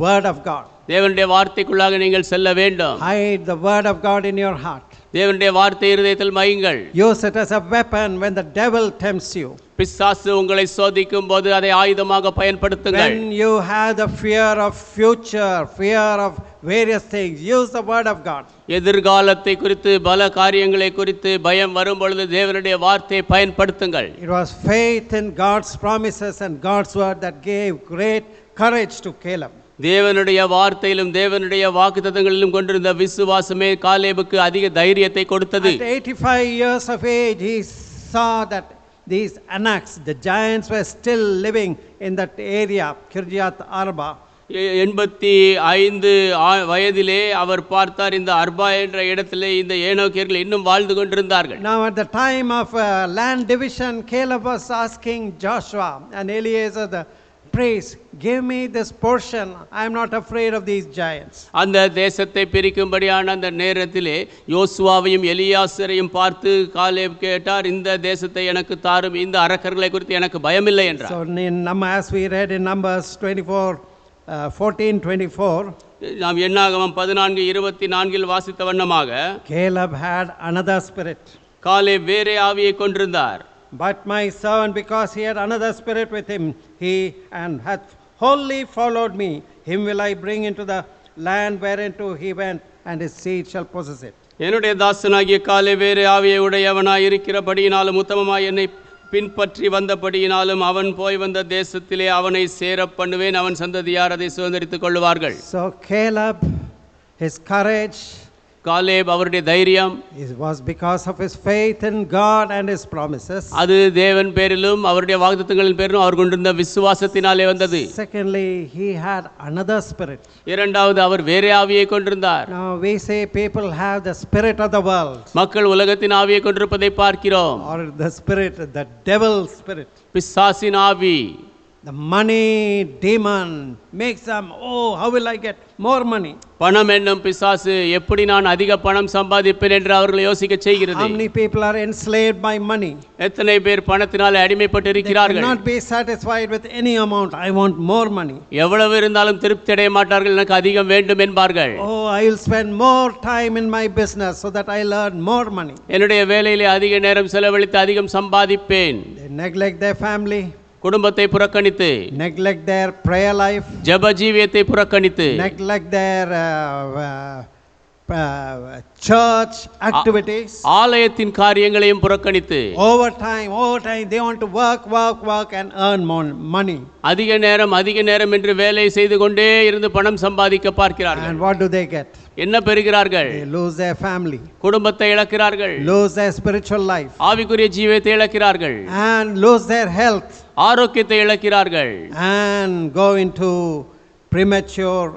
word of God.
தேவனுடைய வார்த்தைக்குள்ளாக நீங்கள் செல்ல வேண்டும்.
Hide the word of God in your heart.
தேவனுடைய வார்த்தை இருதயத்தில் வையுங்கள்.
Use it as a weapon when the devil tempts you.
பிசாசு உங்களை சோதிக்கும் போது அதை ஆயுதமாக பயன்படுத்துங்கள்.
When you have the fear of future, fear of various things, use the word of God.
எதிர்காலத்தை குறித்து பல காரியங்களை குறித்து பயம் வரும் பொழுது தேவனுடைய வார்த்தையை பயன்படுத்துங்கள்.
It was faith in God's promises and God's word that gave great courage to Caleb.
தேவனுடைய வார்த்தையிலும் தேவனுடைய வாக்குத்தத்தங்களிலும் கொண்டிருந்த விசுவாசமே காலேபுக்கு அதிக தைரியத்தை கொடுத்தது.
At 85 years of age, he saw that these Anaks, the giants, were still living in that area, Kirjat Arba.
85 வயதிலே அவர் பார்த்தார் இந்த அர்பா என்ற இடத்திலே இந்த ஏனோக்கியர்கள் இன்னும் வாழ்ந்து கொண்டிருந்தார்கள்.
Now at the time of land division, Caleb was asking Joshua and Eliezer the priest, give me this portion, I am not afraid of these giants.
அந்த தேசத்தை பிரிக்கும்படியான அந்த நேரத்திலே யோசுவாவையும் எலியாசரையும் பார்த்து காலேப் கேட்டார், இந்த தேசத்தை எனக்கு தாரும், இந்த அரக்கர்களை குறித்து எனக்கு பயமில்லை என்றார்.
So as we read in Numbers 14:24,
நாம் என்னாகமம் 14:24 வாசித்த வண்ணமாக
Caleb had another spirit.
Caleb வேறே ஆவியை கொண்டிருந்தார்.
But my servant, because he had another spirit with him, he and hath wholly followed me, him will I bring into the land whereinto he went, and his seed shall possess it.
என்னுடைய தாசனாகிய Caleb வேறே ஆவியை உடையவனாய் இருக்கிறபடியினாலும் உத்தமமாய் என்னை பின்பற்றி வந்தபடியினாலும் அவன் போய் வந்த தேசத்திலே அவனை சேர பண்ணுவேன், அவன் சந்ததியார் அதை சுதந்தரித்துக் கொள்வார்கள்.
So Caleb, his courage,
Caleb அவருடைய தைரியம்,
it was because of his faith in God and his promises.
அது தேவன் பேரிலும் அவருடைய வாக்குத்தத்தங்களின் பேரிலும் அவர் கொண்டிருந்த விசுவாசத்தினாலே வந்தது.
Secondly, he had another spirit.
இரண்டாவது அவர் வேறே ஆவியை கொண்டிருந்தார்.
Now we say people have the spirit of the world,
மக்கள் உலகத்தின் ஆவியை கொண்டிருப்பதை பார்க்கிறோம்.
or the spirit, the devil's spirit.
பிசாசின் ஆவி,
The money demon makes them, oh, how will I get more money?
பணம் என்னும் பிசாசு எப்படி நான் அதிக பணம் சம்பாதிப்பேன் என்று அவர்களை யோசிக்க செய்கிறது.
How many people are enslaved by money?
எத்தனை பேர் பணத்தினால் அடிமைப்பட்டு
They
இருக்கிறார்கள்.
cannot be satisfied with any amount. I want more money.
எவ்வளவு இருந்தாலும் திருப்தி அடைய மாட்டார்கள், எனக்கு அதிகம் வேண்டும் என்பார்கள்.
Oh, I will spend more time in my business so that I learn more money.
என்னுடைய வேலையிலே அதிக நேரம் செலவழித்து அதிகம் சம்பாதிப்பேன்.
They neglect their family,
குடும்பத்தை புறக்கணித்து,
neglect their prayer life,
ஜெப ஜீவியத்தை புறக்கணித்து,
neglect their church activities.
ஆலயத்தின் காரியங்களையும் புறக்கணித்து,
Overtime, they want to work and earn more money.
அதிக நேரம் என்று வேலை செய்து கொண்டே இருந்து பணம் சம்பாதிக்க பார்க்கிறார்கள்.
And what do they get?
என்ன பெறுகிறார்கள்?
They lose their family,
குடும்பத்தை இழக்கிறார்கள்,
lose their spiritual life,
ஆவிக்குரிய ஜீவியத்தை இழக்கிறார்கள்,
and lose their health,
ஆரோக்கியத்தை இழக்கிறார்கள்,
and go into premature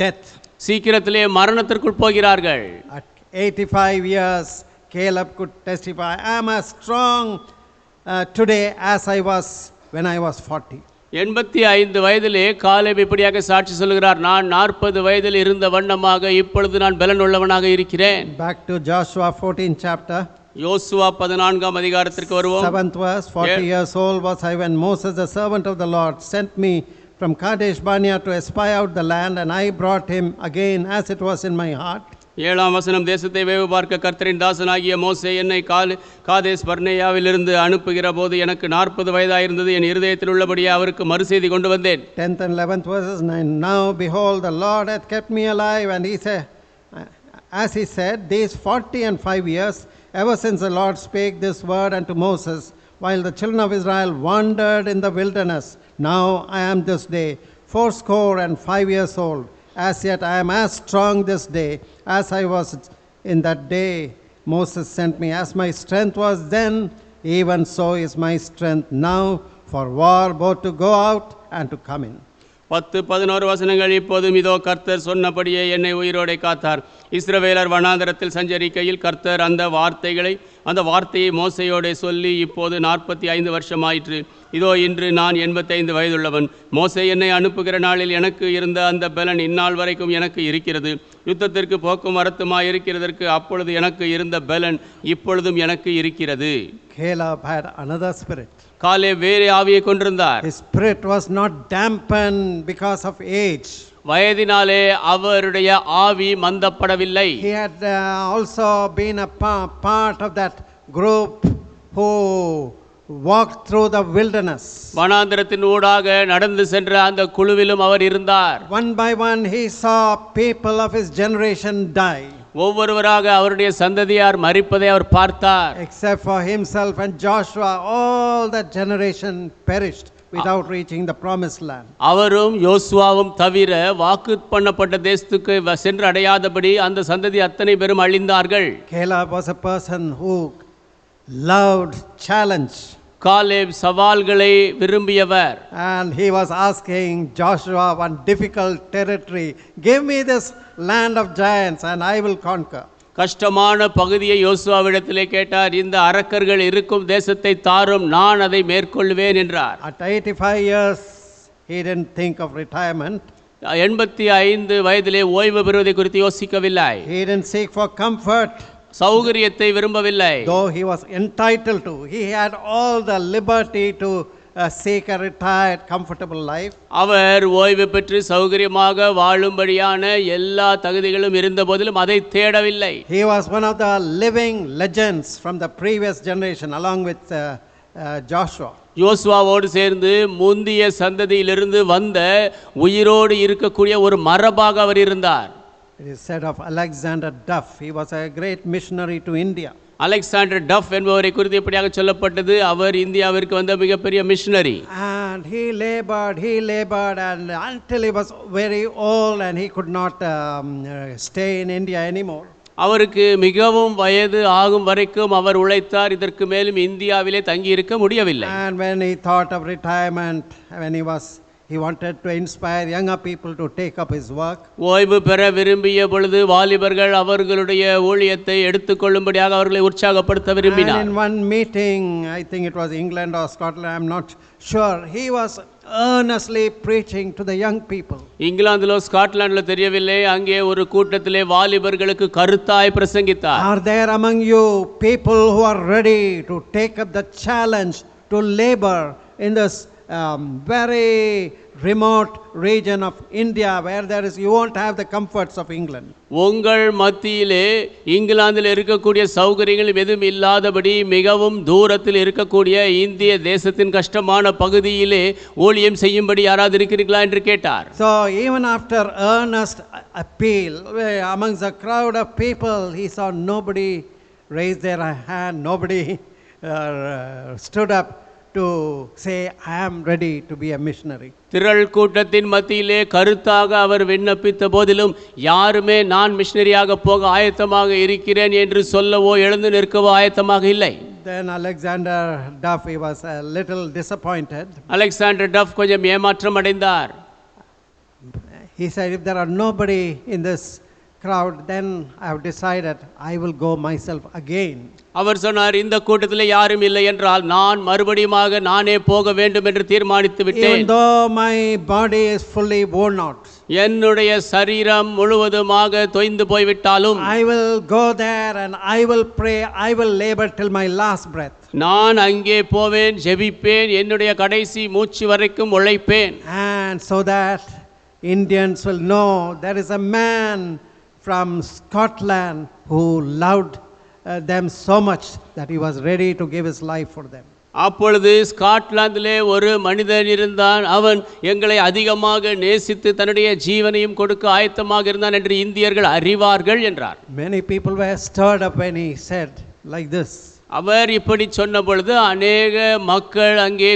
death.
சீக்கிரத்திலே மரணத்திற்குள் போகிறார்கள்.
85 years, Caleb could testify, I am as strong today as I was when I was 40.
85 வயதிலே Caleb இப்படியாக சாட்சி சொல்கிறார், நான் 40 வயதில் இருந்த வண்ணமாக இப்பொழுது நான் பலன் உள்ளவனாக இருக்கிறேன்.
Back to Joshua 14 chapter.
யோசுவா 14ஆம் அதிகாரத்திற்கு வருவோம்.
7th verse, 40 years old was I when Moses, the servant of the Lord, sent me from Kadesh Barnea to espy out the land, and I brought him again as it was in my heart.
7ஆம் வசனம், தேசத்தை வேவு பார்க்க கர்த்தரின் தாசனாகிய மோசே என்னை காதேஸ் பர்னேயாவிலிருந்து அனுப்புகிற போது எனக்கு 40 வயதாயிருந்தது, என் இருதயத்தில் உள்ளபடியே அவருக்கு மறுசெய்தி கொண்டு வந்தேன்.
10th and 11th verses, now behold, the Lord hath kept me alive, and he said, as he said, these 40 and 5 years, ever since the Lord spake this word unto Moses, while the children of Israel wandered in the wilderness. Now I am this day 65 years old. As yet I am as strong this day as I was in that day Moses sent me. As my strength was then, even so is my strength now for war, both to go out and to come in.
10-11 வசனங்கள். இப்போதும் இதோ கர்த்தர் சொன்னபடியே என்னை உயிரோடே காத்தார். இஸ்ரவேலர் வனாந்தரத்தில் சஞ்சரிக்கையில் கர்த்தர் அந்த வார்த்தையை மோசையோடே சொல்லி இப்போது 45 வருஷமாயிற்று. இதோ இன்று நான் 85 வயதுள்ளவன். மோசே என்னை அனுப்புகிற நாளில் எனக்கு இருந்த அந்த பலன் இந்நாள் வரைக்கும் எனக்கு இருக்கிறது. யுத்தத்திற்கு போக்கும் வரத்துமாய் இருக்கிறதற்கு அப்பொழுது எனக்கு இருந்த பலன் இப்பொழுதும் எனக்கு இருக்கிறது.
Caleb had another spirit.
Caleb வேறு ஆவியை கொண்டிருந்தார்.
His spirit was not dampened because of age.
வயதினாலே அவருடைய ஆவி மந்தப்படவில்லை.
He had also been a part of that group who walked through the wilderness.
வனாந்தரத்தின் ஊடாக நடந்து சென்ற அந்த குழுவிலும் அவர் இருந்தார்.
One by one he saw people of his generation die.
ஒவ்வொருவராக அவருடைய சந்ததியார் மரிப்பதை அவர் பார்த்தார்.
Except for himself and Joshua, all that generation perished without reaching the promised land.
அவரும் யோசுவாவும் தவிர வாக்கு பண்ணப்பட்ட தேசத்துக்கு சென்று அடையாதபடி அந்த சந்ததி அத்தனை பேரும் அழிந்தார்கள்.
Caleb was a person who loved challenge.
Caleb சவால்களை விரும்பியவர்.
And he was asking Joshua one difficult territory, give me this land of giants and I will conquer.
கஷ்டமான பகுதியை யோசுவாவிடத்திலே கேட்டார். இந்த அரக்கர்கள் இருக்கும் தேசத்தை தாரும், நான் அதை மேற்கொள்வேன் என்றார்.
At 85 years he didn't think of retirement.
85 வயதிலே ஓய்வு பெறுவதை குறித்து யோசிக்கவில்லை.
He didn't seek for comfort.
சௌகரியத்தை விரும்பவில்லை.
Though he was entitled to, he had all the liberty to seek a retired comfortable life.
அவர் ஓய்வு பெற்று சௌகரியமாக வாழும்படியான எல்லா தகுதிகளும் இருந்த போதிலும் அதை தேடவில்லை.
He was one of the living legends from the previous generation along with Joshua.
யோசுவாவோடு சேர்ந்து முந்திய சந்ததியிலிருந்து வந்த உயிரோடு இருக்கக்கூடிய ஒரு மரபாக அவர் இருந்தார்.
It is said of Alexander Duff, he was a great missionary to India.
Alexander tough என்பவரை குறித்து எப்படியாக சொல்லப்பட்டது, அவர் இந்தியாவிற்கு வந்த மிகப்பெரிய missionary.
And he labored and until he was very old and he could not stay in India anymore.
அவருக்கு மிகவும் வயது ஆகும் வரைக்கும் அவர் உழைத்தார். இதற்கு மேலும் இந்தியாவிலே தங்கி இருக்க முடியவில்லை.
And when he thought of retirement, when he wanted to inspire younger people to take up his work.
ஓய்வு பெற விரும்பிய பொழுது வாலிபர்கள் அவர்களுடைய ஊழியத்தை எடுத்துக்கொள்ளும்படியாக அவர்களை உற்சாகப்படுத்த விரும்பினார்.
And in one meeting, I think it was England or Scotland, I am not sure, he was earnestly preaching to the young people.
இங்கிலாந்திலோ ஸ்காட்லாண்டிலோ தெரியவில்லை, அங்கே ஒரு கூட்டத்திலே வாலிபர்களுக்கு கருத்தாய் பிரசங்கித்தார்.
Are there among you people who are ready to take up the challenge to labor in this very remote region of India where you won't have the comforts of England?
உங்கள் மத்தியிலே இங்கிலாந்தில் இருக்கக்கூடிய சௌகரியங்கள் எதுவும் இல்லாதபடி மிகவும் தூரத்தில் இருக்கக்கூடிய இந்திய தேசத்தின் கஷ்டமான பகுதியிலே ஊழியம் செய்யும்படி யாராவது இருக்கிறீர்களா என்று கேட்டார்.
So even after earnest appeal amongst the crowd of people, he saw nobody raise their hand, nobody stood up to say, I am ready to be a missionary.
திரள் கூட்டத்தின் மத்தியிலே கருத்தாக அவர் விண்ணப்பித்த போதிலும் யாருமே நான் மிஷனரியாக போக ஆயத்தமாக இருக்கிறேன் என்று சொல்லவோ எழுந்து நிற்கவோ ஆயத்தமாக இல்லை.
Then Alexander Duff, he was a little disappointed.
Alexander tough கொஞ்சம் ஏமாற்றம் அடைந்தார்.
He said, if there are nobody in this crowd, then I have decided I will go myself again.
அவர் சொன்னார், இந்த கூட்டத்தில் யாரும் இல்லை என்றால் நான் மறுபடியுமாக நானே போக வேண்டும் என்று தீர்மானித்து
Even
விட்டேன்.
though my body is fully worn out,
என்னுடைய சரீரம் முழுவதுமாக தொய்ந்து போய்விட்டாலும்
I will go there and I will pray, I will labor till my last breath.
நான் அங்கே போவேன், ஜெபிப்பேன், என்னுடைய கடைசி மூச்சு வரைக்கும் உழைப்பேன்.
And so that Indians will know there is a man from Scotland who loved them so much that he was ready to give his life for them.
அப்பொழுது ஸ்காட்லாந்திலே ஒரு மனிதன் இருந்தான், அவன் எங்களை அதிகமாக நேசித்து தன்னுடைய ஜீவனையும் கொடுக்க ஆயத்தமாக இருந்தான் என்று இந்தியர்கள் அறிவார்கள் என்றார்.
Many people were stirred up when he said like this.
அவர் இப்படி சொன்ன பொழுது அநேக மக்கள் அங்கே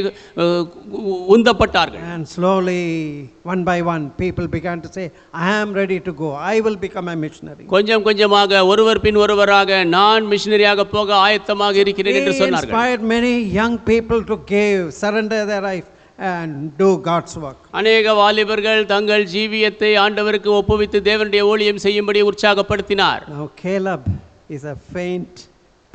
உந்தப்பட்டார்கள்.
And slowly, one by one, people began to say, I am ready to go, I will become a missionary.
கொஞ்சம் கொஞ்சமாக ஒருவர் பின் ஒருவராக நான் மிஷனரியாக போக ஆயத்தமாக இருக்கிறேன் என்று
He
சொன்னார்கள்.
inspired many young people to give, surrender their life and do God's work.
அநேக வாலிபர்கள் தங்கள் ஜீவியத்தை ஆண்டவருக்கு ஒப்புவித்து தேவனுடைய ஊழியம் செய்யும்படி உற்சாகப்படுத்தினார்.
Now Caleb is a faint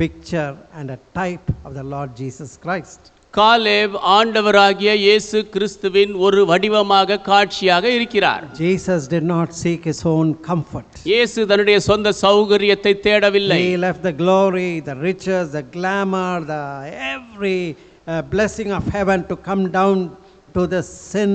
picture and a type of the Lord Jesus Christ.
Caleb ஆண்டவராகிய இயேசு கிறிஸ்துவின் ஒரு வடிவமாக காட்சியாக இருக்கிறார்.
Jesus did not seek his own comfort.
இயேசு தன்னுடைய சொந்த சௌகரியத்தை தேடவில்லை.
He left the glory, the riches, the glamour, the every blessing of heaven to come down to the sin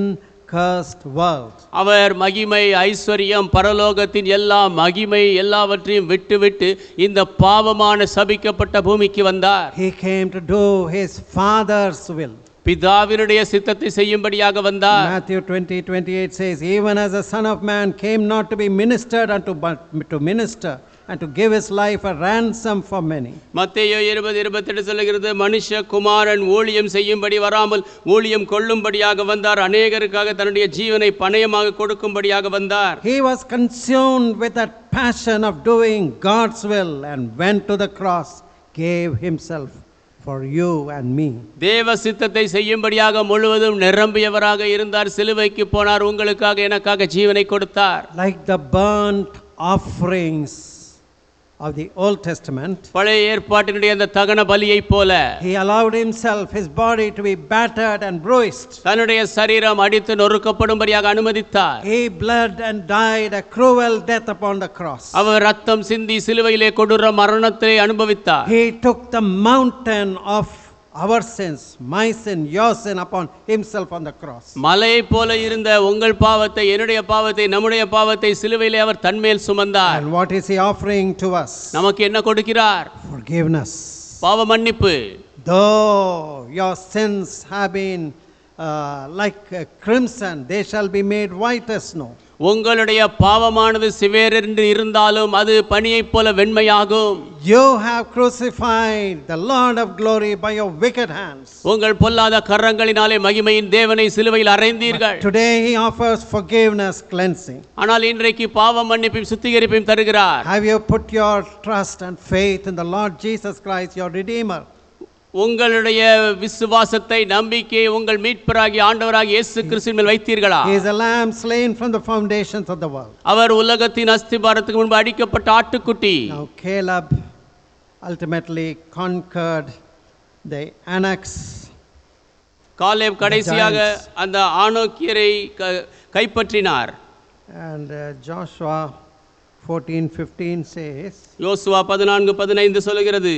cursed world.
அவர் மகிமை, ஐஸ்வர்யம், பரலோகத்தின் எல்லா மகிமை எல்லாவற்றையும் விட்டுவிட்டு இந்த பாவமான சபிக்கப்பட்ட பூமிக்கு வந்தார்.
He came to do his father's will.
பிதாவினுடைய சித்தத்தை செய்யும்படியாக வந்தார்.
Matthew 20:28 says, even as the Son of Man came not to be ministered unto, but to minister and to give his life a ransom for many.
மத்தேயு 20:28 சொல்கிறது, மனுஷகுமாரன் ஊழியம் செய்யும்படி வராமல் ஊழியம் கொள்ளும்படியாக வந்தார், அநேகருக்காக தன்னுடைய ஜீவனை பணயமாக கொடுக்கும்படியாக வந்தார்.
He was consumed with that passion of doing God's will and went to the cross, gave himself for you and me.
தேவ சித்தத்தை செய்யும்படியாக முழுவதும் நிரம்பியவராக இருந்தார். சிலுவைக்கு போனார், உங்களுக்காக எனக்காக ஜீவனை கொடுத்தார்.
Like the burnt offerings of the Old Testament,
பழைய ஏற்பாட்டினுடைய அந்த தகன பலியை போல
he allowed himself, his body to be battered and bruised.
தன்னுடைய சரீரம் அடித்து நொறுக்கப்படும்படியாக அனுமதித்தார்.
He bled and died a cruel death upon the cross.
அவர் ரத்தம் சிந்தி சிலுவையிலே கொடூர மரணத்தை அனுபவித்தார்.
He took the mountain of our sins, my sin, your sin, upon himself on the cross.
மலையை போல இருந்த உங்கள் பாவத்தை, என்னுடைய பாவத்தை, நம்முடைய பாவத்தை சிலுவையிலே அவர் தன்மேல் சுமந்தார்.
And what is he offering to us?
நமக்கு என்ன கொடுக்கிறார்?
Forgiveness.
பாவ மன்னிப்பு.
Though your sins have been like crimson, they shall be made white as snow.
உங்களுடைய பாவமானது சிவேரென்று இருந்தாலும் அது பனியைப் போல வெண்மையாகும்.
You have crucified the Lord of glory by your wicked hands.
உங்கள் பொல்லாத கரங்களினாலே மகிமையின் தேவனை சிலுவையில் அறைந்தீர்கள்.
Today he offers forgiveness, cleansing.
ஆனால் இன்றைக்கு பாவ மன்னிப்பையும் சுத்திகரிப்பையும் தருகிறார்.
Have you put your trust and faith in the Lord Jesus Christ, your Redeemer?
உங்களுடைய விசுவாசத்தை, நம்பிக்கையை உங்கள் மீட்பராகிய ஆண்டவராகிய இயேசு கிறிஸ்துவின் மேல் வைத்தீர்களா?
He is a lamb slain from the foundations of the world.
அவர் உலகத்தின் அஸ்திபாரத்துக்கு முன்பு அடிக்கப்பட்ட ஆட்டுக்குட்டி.
Now Caleb ultimately conquered the Anaks.
Caleb கடைசியாக அந்த ஆனோக்கியரை கைப்பற்றினார்.
And Joshua 14:15 says,
யோசுவா 14:15 சொல்கிறது,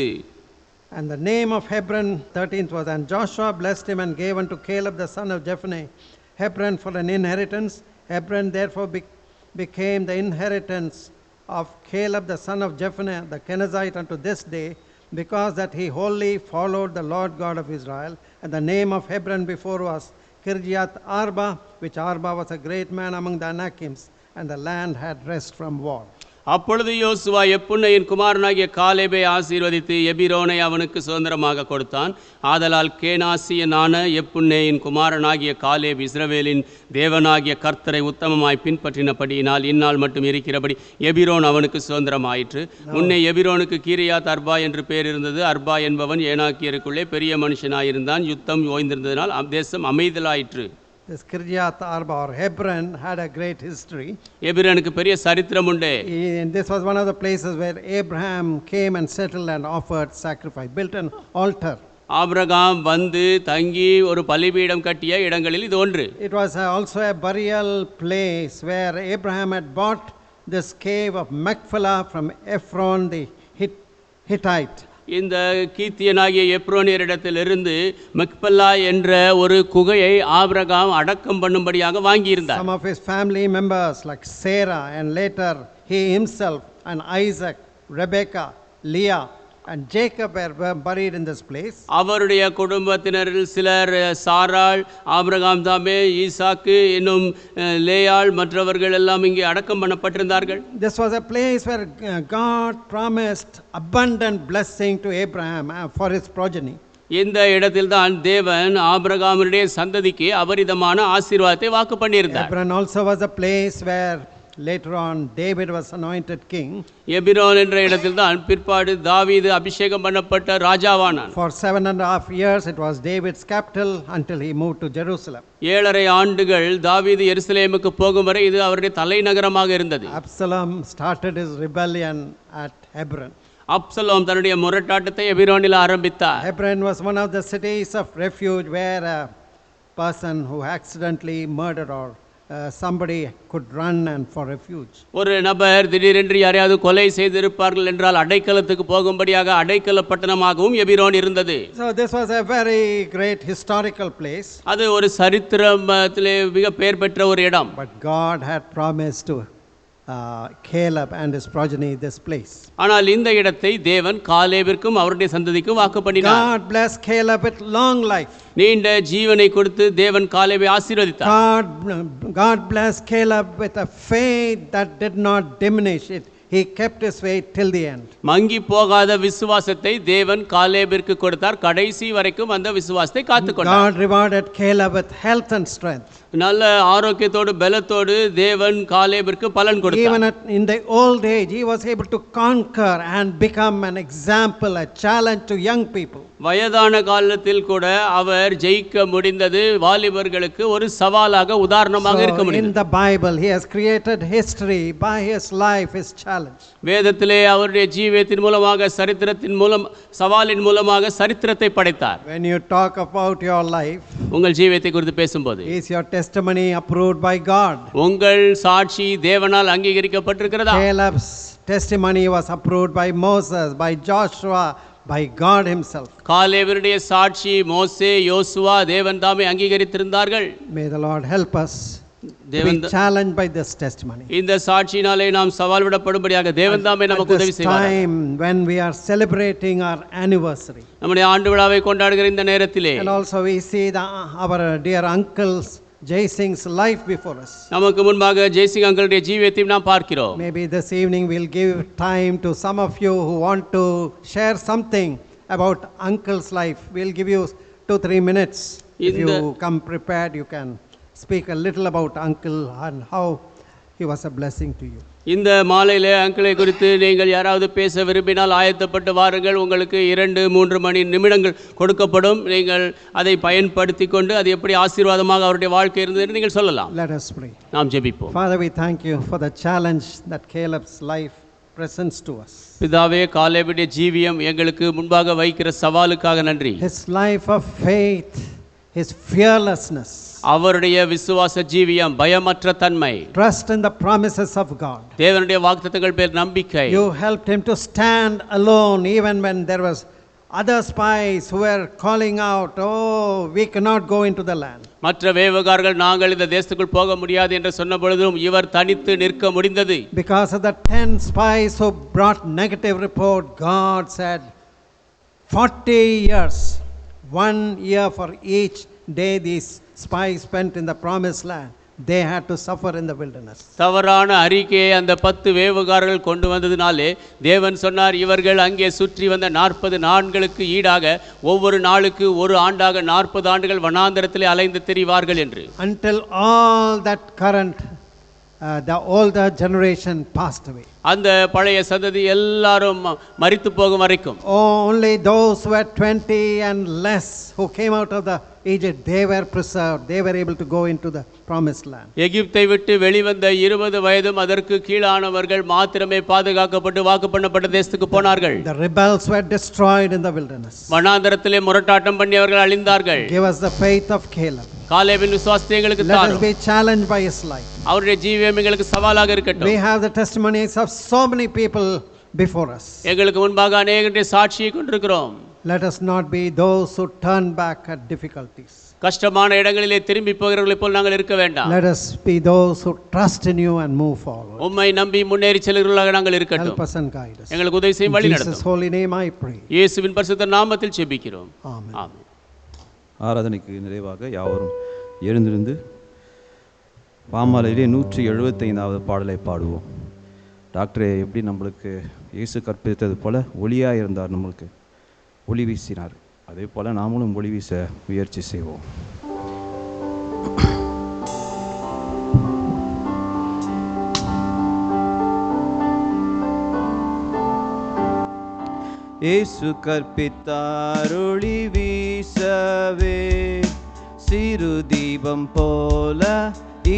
and the name of Hebron, 13th was, and Joshua blessed him and gave unto Caleb the son of Jephunneh Hebron for an inheritance. Hebron therefore became the inheritance of Caleb the son of Jephunneh the Kenizzite unto this day, because that he wholly followed the Lord God of Israel. And the name of Hebron before was Kirjath Arba, which Arba was a great man among the Anakims, and the land had rest from war.
அப்பொழுது யோசுவா எப்புன்னையின் குமாரனாகிய காலேபை ஆசீர்வதித்து எபிரோனை அவனுக்கு சுதந்திரமாக கொடுத்தான். ஆதலால் கேனாசியனான எப்புன்னேயின் குமாரனாகிய Caleb இஸ்ரவேலின் தேவனாகிய கர்த்தரை உத்தமமாய் பின்பற்றினபடியினால் இந்நாள் மட்டும் இருக்கிறபடி எபிரோன் அவனுக்கு சுதந்திரமாயிற்று. முன்னே எபிரோனுக்கு கீரியாத் அர்பா என்று பேர் இருந்தது. அர்பா என்பவன் ஏனாக்கியருக்குள்ளே பெரிய மனுஷனாயிருந்தான். யுத்தம் ஓய்ந்திருந்ததினால் தேசம் அமைதலாயிற்று.
This Kiryat Arba or Hebron had a great history.
எபிரோனுக்கு பெரிய சரித்திரம் உண்டு.
And this was one of the places where Abraham came and settled and offered sacrifice, built an altar.
Abraham வந்து தங்கி ஒரு பலிபீடம் கட்டிய இடங்களில் இது ஒன்று.
It was also a burial place where Abraham had bought this cave of Machpelah from Ephron the Hittite.
இந்த கீத்தியனாகிய எப்ரோனியரிடத்திலிருந்து மக்பல்லா என்ற ஒரு குகையை ஆபிரகாம் அடக்கம் பண்ணும்படியாக வாங்கியிருந்தார்.
Some of his family members like Sarah and later he himself and Isaac, Rebekah, Leah and Jacob were buried in this place.
அவருடைய குடும்பத்தினரில் சிலர் சாராள், Abraham தாமே, ஈசாக்கு இன்னும் லேயாள் மற்றவர்கள் எல்லாம் இங்கே அடக்கம் பண்ணப்பட்டிருந்தார்கள்.
This was a place where God promised abundant blessing to Abraham for his progeny.
இந்த இடத்தில்தான் தேவன் ஆபிரகாமுடைய சந்ததிக்கு அபரிதமான ஆசீர்வாதத்தை வாக்கு பண்ணியிருந்தார்.
Hebron also was a place where later on David was anointed king.
Hebron என்ற இடத்தில்தான் பிற்பாடு தாவீது அபிஷேகம் பண்ணப்பட்ட ராஜாவானான்.
For 7.5 years it was David's capital until he moved to Jerusalem.
7.5 ஆண்டுகள் தாவீது எருசலேமுக்கு போகும் வரை இது அவருடைய தலைநகரமாக இருந்தது.
Absalom started his rebellion at Hebron.
Absalom தன்னுடைய முரட்டாட்டத்தை எபிரோனில் ஆரம்பித்தார்.
Hebron was one of the cities of refuge where a person who accidentally murdered or somebody could run and for refuge.
ஒரு நபர் திடீரென்று யாரையாவது கொலை செய்திருப்பார்கள் என்றால் அடைக்கலத்துக்கு போகும்படியாக அடைக்கல பட்டணமாகவும் எபிரோன் இருந்தது.
So this was a very great historical place.
அது ஒரு சரித்திரத்திலே மிக பெயர் பெற்ற ஒரு இடம்.
But God had promised to Caleb and his progeny this place.
ஆனால் இந்த இடத்தை தேவன் காலேபிற்கும் அவருடைய சந்ததிக்கும் வாக்கு பண்ணினார்.
God blessed Caleb with long life.
நீண்ட ஜீவனை கொடுத்து தேவன் காலேபை ஆசீர்வதித்தார்.
God blessed Caleb with a faith that did not diminish it. He kept his faith till the end.
மங்கி போகாத விசுவாசத்தை தேவன் காலேபிற்கு கொடுத்தார். கடைசி வரைக்கும் அந்த விசுவாசத்தை காத்துக்கொண்டார்.
God rewarded Caleb with health and strength.
நல்ல ஆரோக்கியத்தோடு பலத்தோடு தேவன் காலேபிற்கு பலன் கொடுத்தார்.
Even in the old age he was able to conquer and become an example, a challenge to young people.
வயதான காலத்தில் கூட அவர் ஜெயிக்க முடிந்தது. வாலிபர்களுக்கு ஒரு சவாலாக உதாரணமாக இருக்க முடியும்.
In the Bible he has created history by his life, his challenge.
வேதத்திலே அவருடைய ஜீவியத்தின் மூலமாக சரித்திரத்தின் மூலம் சவாலின் மூலமாக சரித்திரத்தை படைத்தார்.
When you talk about your life,
உங்கள் ஜீவியத்தை குறித்து பேசும்போது
is your testimony approved by God?
உங்கள் சாட்சி தேவனால் அங்கீகரிக்கப்பட்டிருக்கிறதா?
Caleb's testimony was approved by Moses, by Joshua, by God himself.
காலேபினுடைய சாட்சி மோசே, யோசுவா தேவன் தாமே அங்கீகரித்திருந்தார்கள்.
May the Lord help us to be challenged by this testimony.
இந்த சாட்சியினாலே நாம் சவால் விடப்படும்படியாக தேவன் தாமே நமக்கு உதவி செய்வார்.
Time when we are celebrating our anniversary,
நம்முடைய ஆண்டு விழாவை கொண்டாடுகிற இந்த நேரத்திலே
and also we see our dear uncles Jay Singh's life before us.
நமக்கு முன்பாக ஜெய்சிங் அங்கிளுடைய ஜீவியத்தையும் நாம் பார்க்கிறோம்.
Maybe this evening we'll give time to some of you who want to share something about uncle's life. We'll give you 2-3 minutes. If you come prepared, you can speak a little about uncle and how he was a blessing to you.
இந்த மாலையிலே அங்கிளை குறித்து நீங்கள் யாராவது பேச விரும்பினால் ஆயத்தப்பட்டு வாருங்கள். உங்களுக்கு 2-3 மணி நிமிடங்கள் கொடுக்கப்படும். நீங்கள் அதை பயன்படுத்தி கொண்டு அது எப்படி ஆசீர்வாதமாக அவருடைய வாழ்க்கை இருந்தது என்று நீங்கள் சொல்லலாம்.
Let us pray.
நாம் ஜெபிப்போம்.
Father, we thank you for the challenge that Caleb's life presents to us.
பிதாவே, காலேபுடைய ஜீவியம் எங்களுக்கு முன்பாக வைக்கிற சவாலுக்காக நன்றி.
His life of faith, his fearlessness,
அவருடைய விசுவாச ஜீவியம், பயமற்ற தன்மை,
trust in the promises of God.
தேவனுடைய வாக்குத்தத்தங்கள் பேர் நம்பிக்கை.
You helped him to stand alone even when there was other spies who were calling out, oh, we cannot go into the land.
மற்ற வேவுகாரர்கள் நாங்கள் இந்த தேசத்துக்குள் போக முடியாது என்று சொன்ன பொழுதும் இவர் தனித்து நிற்க முடிந்தது.
Because of the 10 spies who brought negative report, God said 40 years, 1 year for each day these spies spent in the promised land, they had to suffer in the wilderness.
தவறான அறிக்கையை அந்த 10 வேவுகாரர்கள் கொண்டு வந்ததினாலே தேவன் சொன்னார், இவர்கள் அங்கே சுற்றி வந்த 40 நாட்களுக்கு ஈடாக ஒவ்வொரு நாளுக்கு ஒரு ஆண்டாக 40 ஆண்டுகள் வனாந்தரத்திலே அலைந்து திரிவார்கள் என்று.
Until all that current the older generation passed away.
அந்த பழைய சந்ததி எல்லாரும் மரித்து போகும் வரைக்கும்.
Only those who were 20 and less who came out of the Egypt, they were preserved. They were able to go into the promised land.
எகிப்தை விட்டு வெளிவந்த 20 வயதும் அதற்கு கீழானவர்கள் மாத்திரமே பாதுகாக்கப்பட்டு வாக்கு பண்ணப்பட்ட தேசத்துக்கு போனார்கள்.
The rebels were destroyed in the wilderness.
வனாந்தரத்திலே முரட்டாட்டம் பண்ணியவர்கள் அழிந்தார்கள்.
Give us the faith of Caleb.
காலேபின் விசுவாசத்தை எங்களுக்கு
Let us
தாரும்.
be challenged by his life.
அவருடைய ஜீவியம் எங்களுக்கு சவாலாக இருக்கட்டும்.
We have the testimonies of so many people before us.
எங்களுக்கு முன்பாக அநேகருடைய சாட்சியை கொண்டிருக்கிறோம்.
Let us not be those who turn back at difficulties.
கஷ்டமான இடங்களிலே திரும்பி போகிறவர்களைப் போல் நாங்கள் இருக்க வேண்டாம்.
Let us be those who trust in you and move forward.
உம்மை நம்பி முன்னேறி செல்கிறவர்களாக நாங்கள் இருக்கட்டும்.
Help us and guide us.
எங்களுக்கு உதவி செய்யும் வழி
In
நடத்தும்.
Jesus' holy name I pray.
இயேசுவின் பரிசுத்த நாமத்தில் ஜெபிக்கிறோம்.
Amen.
ஆமென்.
ஆராதனைக்கு நிறைவாக யாவரும் எழுந்திருந்து பாமாலையிலே 175வது பாடலை பாடுவோம். டாக்டரே எப்படி நம்மளுக்கு இயேசு கற்பித்தது போல ஒளியாக இருந்தார், நம்மளுக்கு ஒளி வீசினார். அதே போல் நாமளும் ஒளி வீச முயற்சி செய்வோம். இயேசு கற்பித்தார் ஒளி வீசவே, சிறு தீபம் போல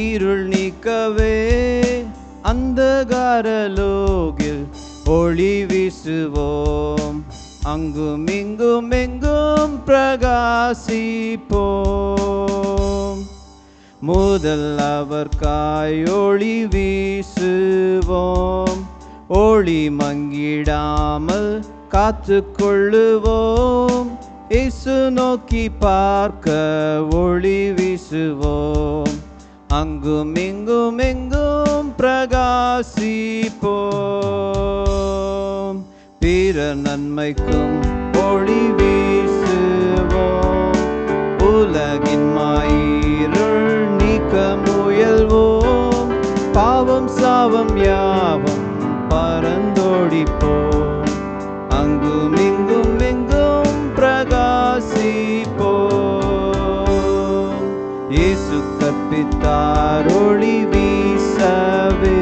இருள் நீக்கவே, அந்தகாரலோகில் ஒளி வீசுவோம், அங்கும் இங்கும் எங்கும் பிரகாசிப்போம். முதல் அவர்காய் ஒளி வீசுவோம், ஒளி மங்கிடாமல் காத்து கொள்ளுவோம், இயேசு நோக்கி பார்க்க ஒளி வீசுவோம், அங்கும் இங்கும் எங்கும் பிரகாசிப்போம். பிற நன்மைக்கும் ஒளி வீசுவோம், உலகின் மாயிருள் நீக்க முயல்வோம், பாவம் சாபம் யாவும் பறந்தோடிப்போம், அங்கும் இங்கும் எங்கும் பிரகாசிப்போம். இயேசு கற்பித்தார் ஒளி வீசவே,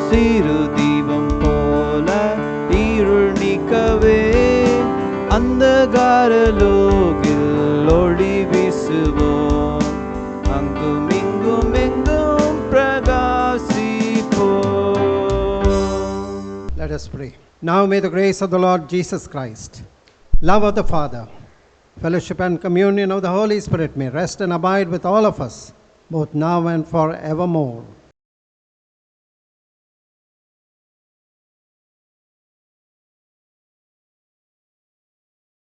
சிறு தீபம் போல இருள் நீக்கவே, அந்தகாரலோகில் ஒளி வீசுவோம், அங்கும் இங்கும் எங்கும் பிரகாசிப்போம்.
Let us pray. Now may the grace of the Lord Jesus Christ, love of the Father, fellowship and communion of the Holy Spirit may rest and abide with all of us, both now and forevermore.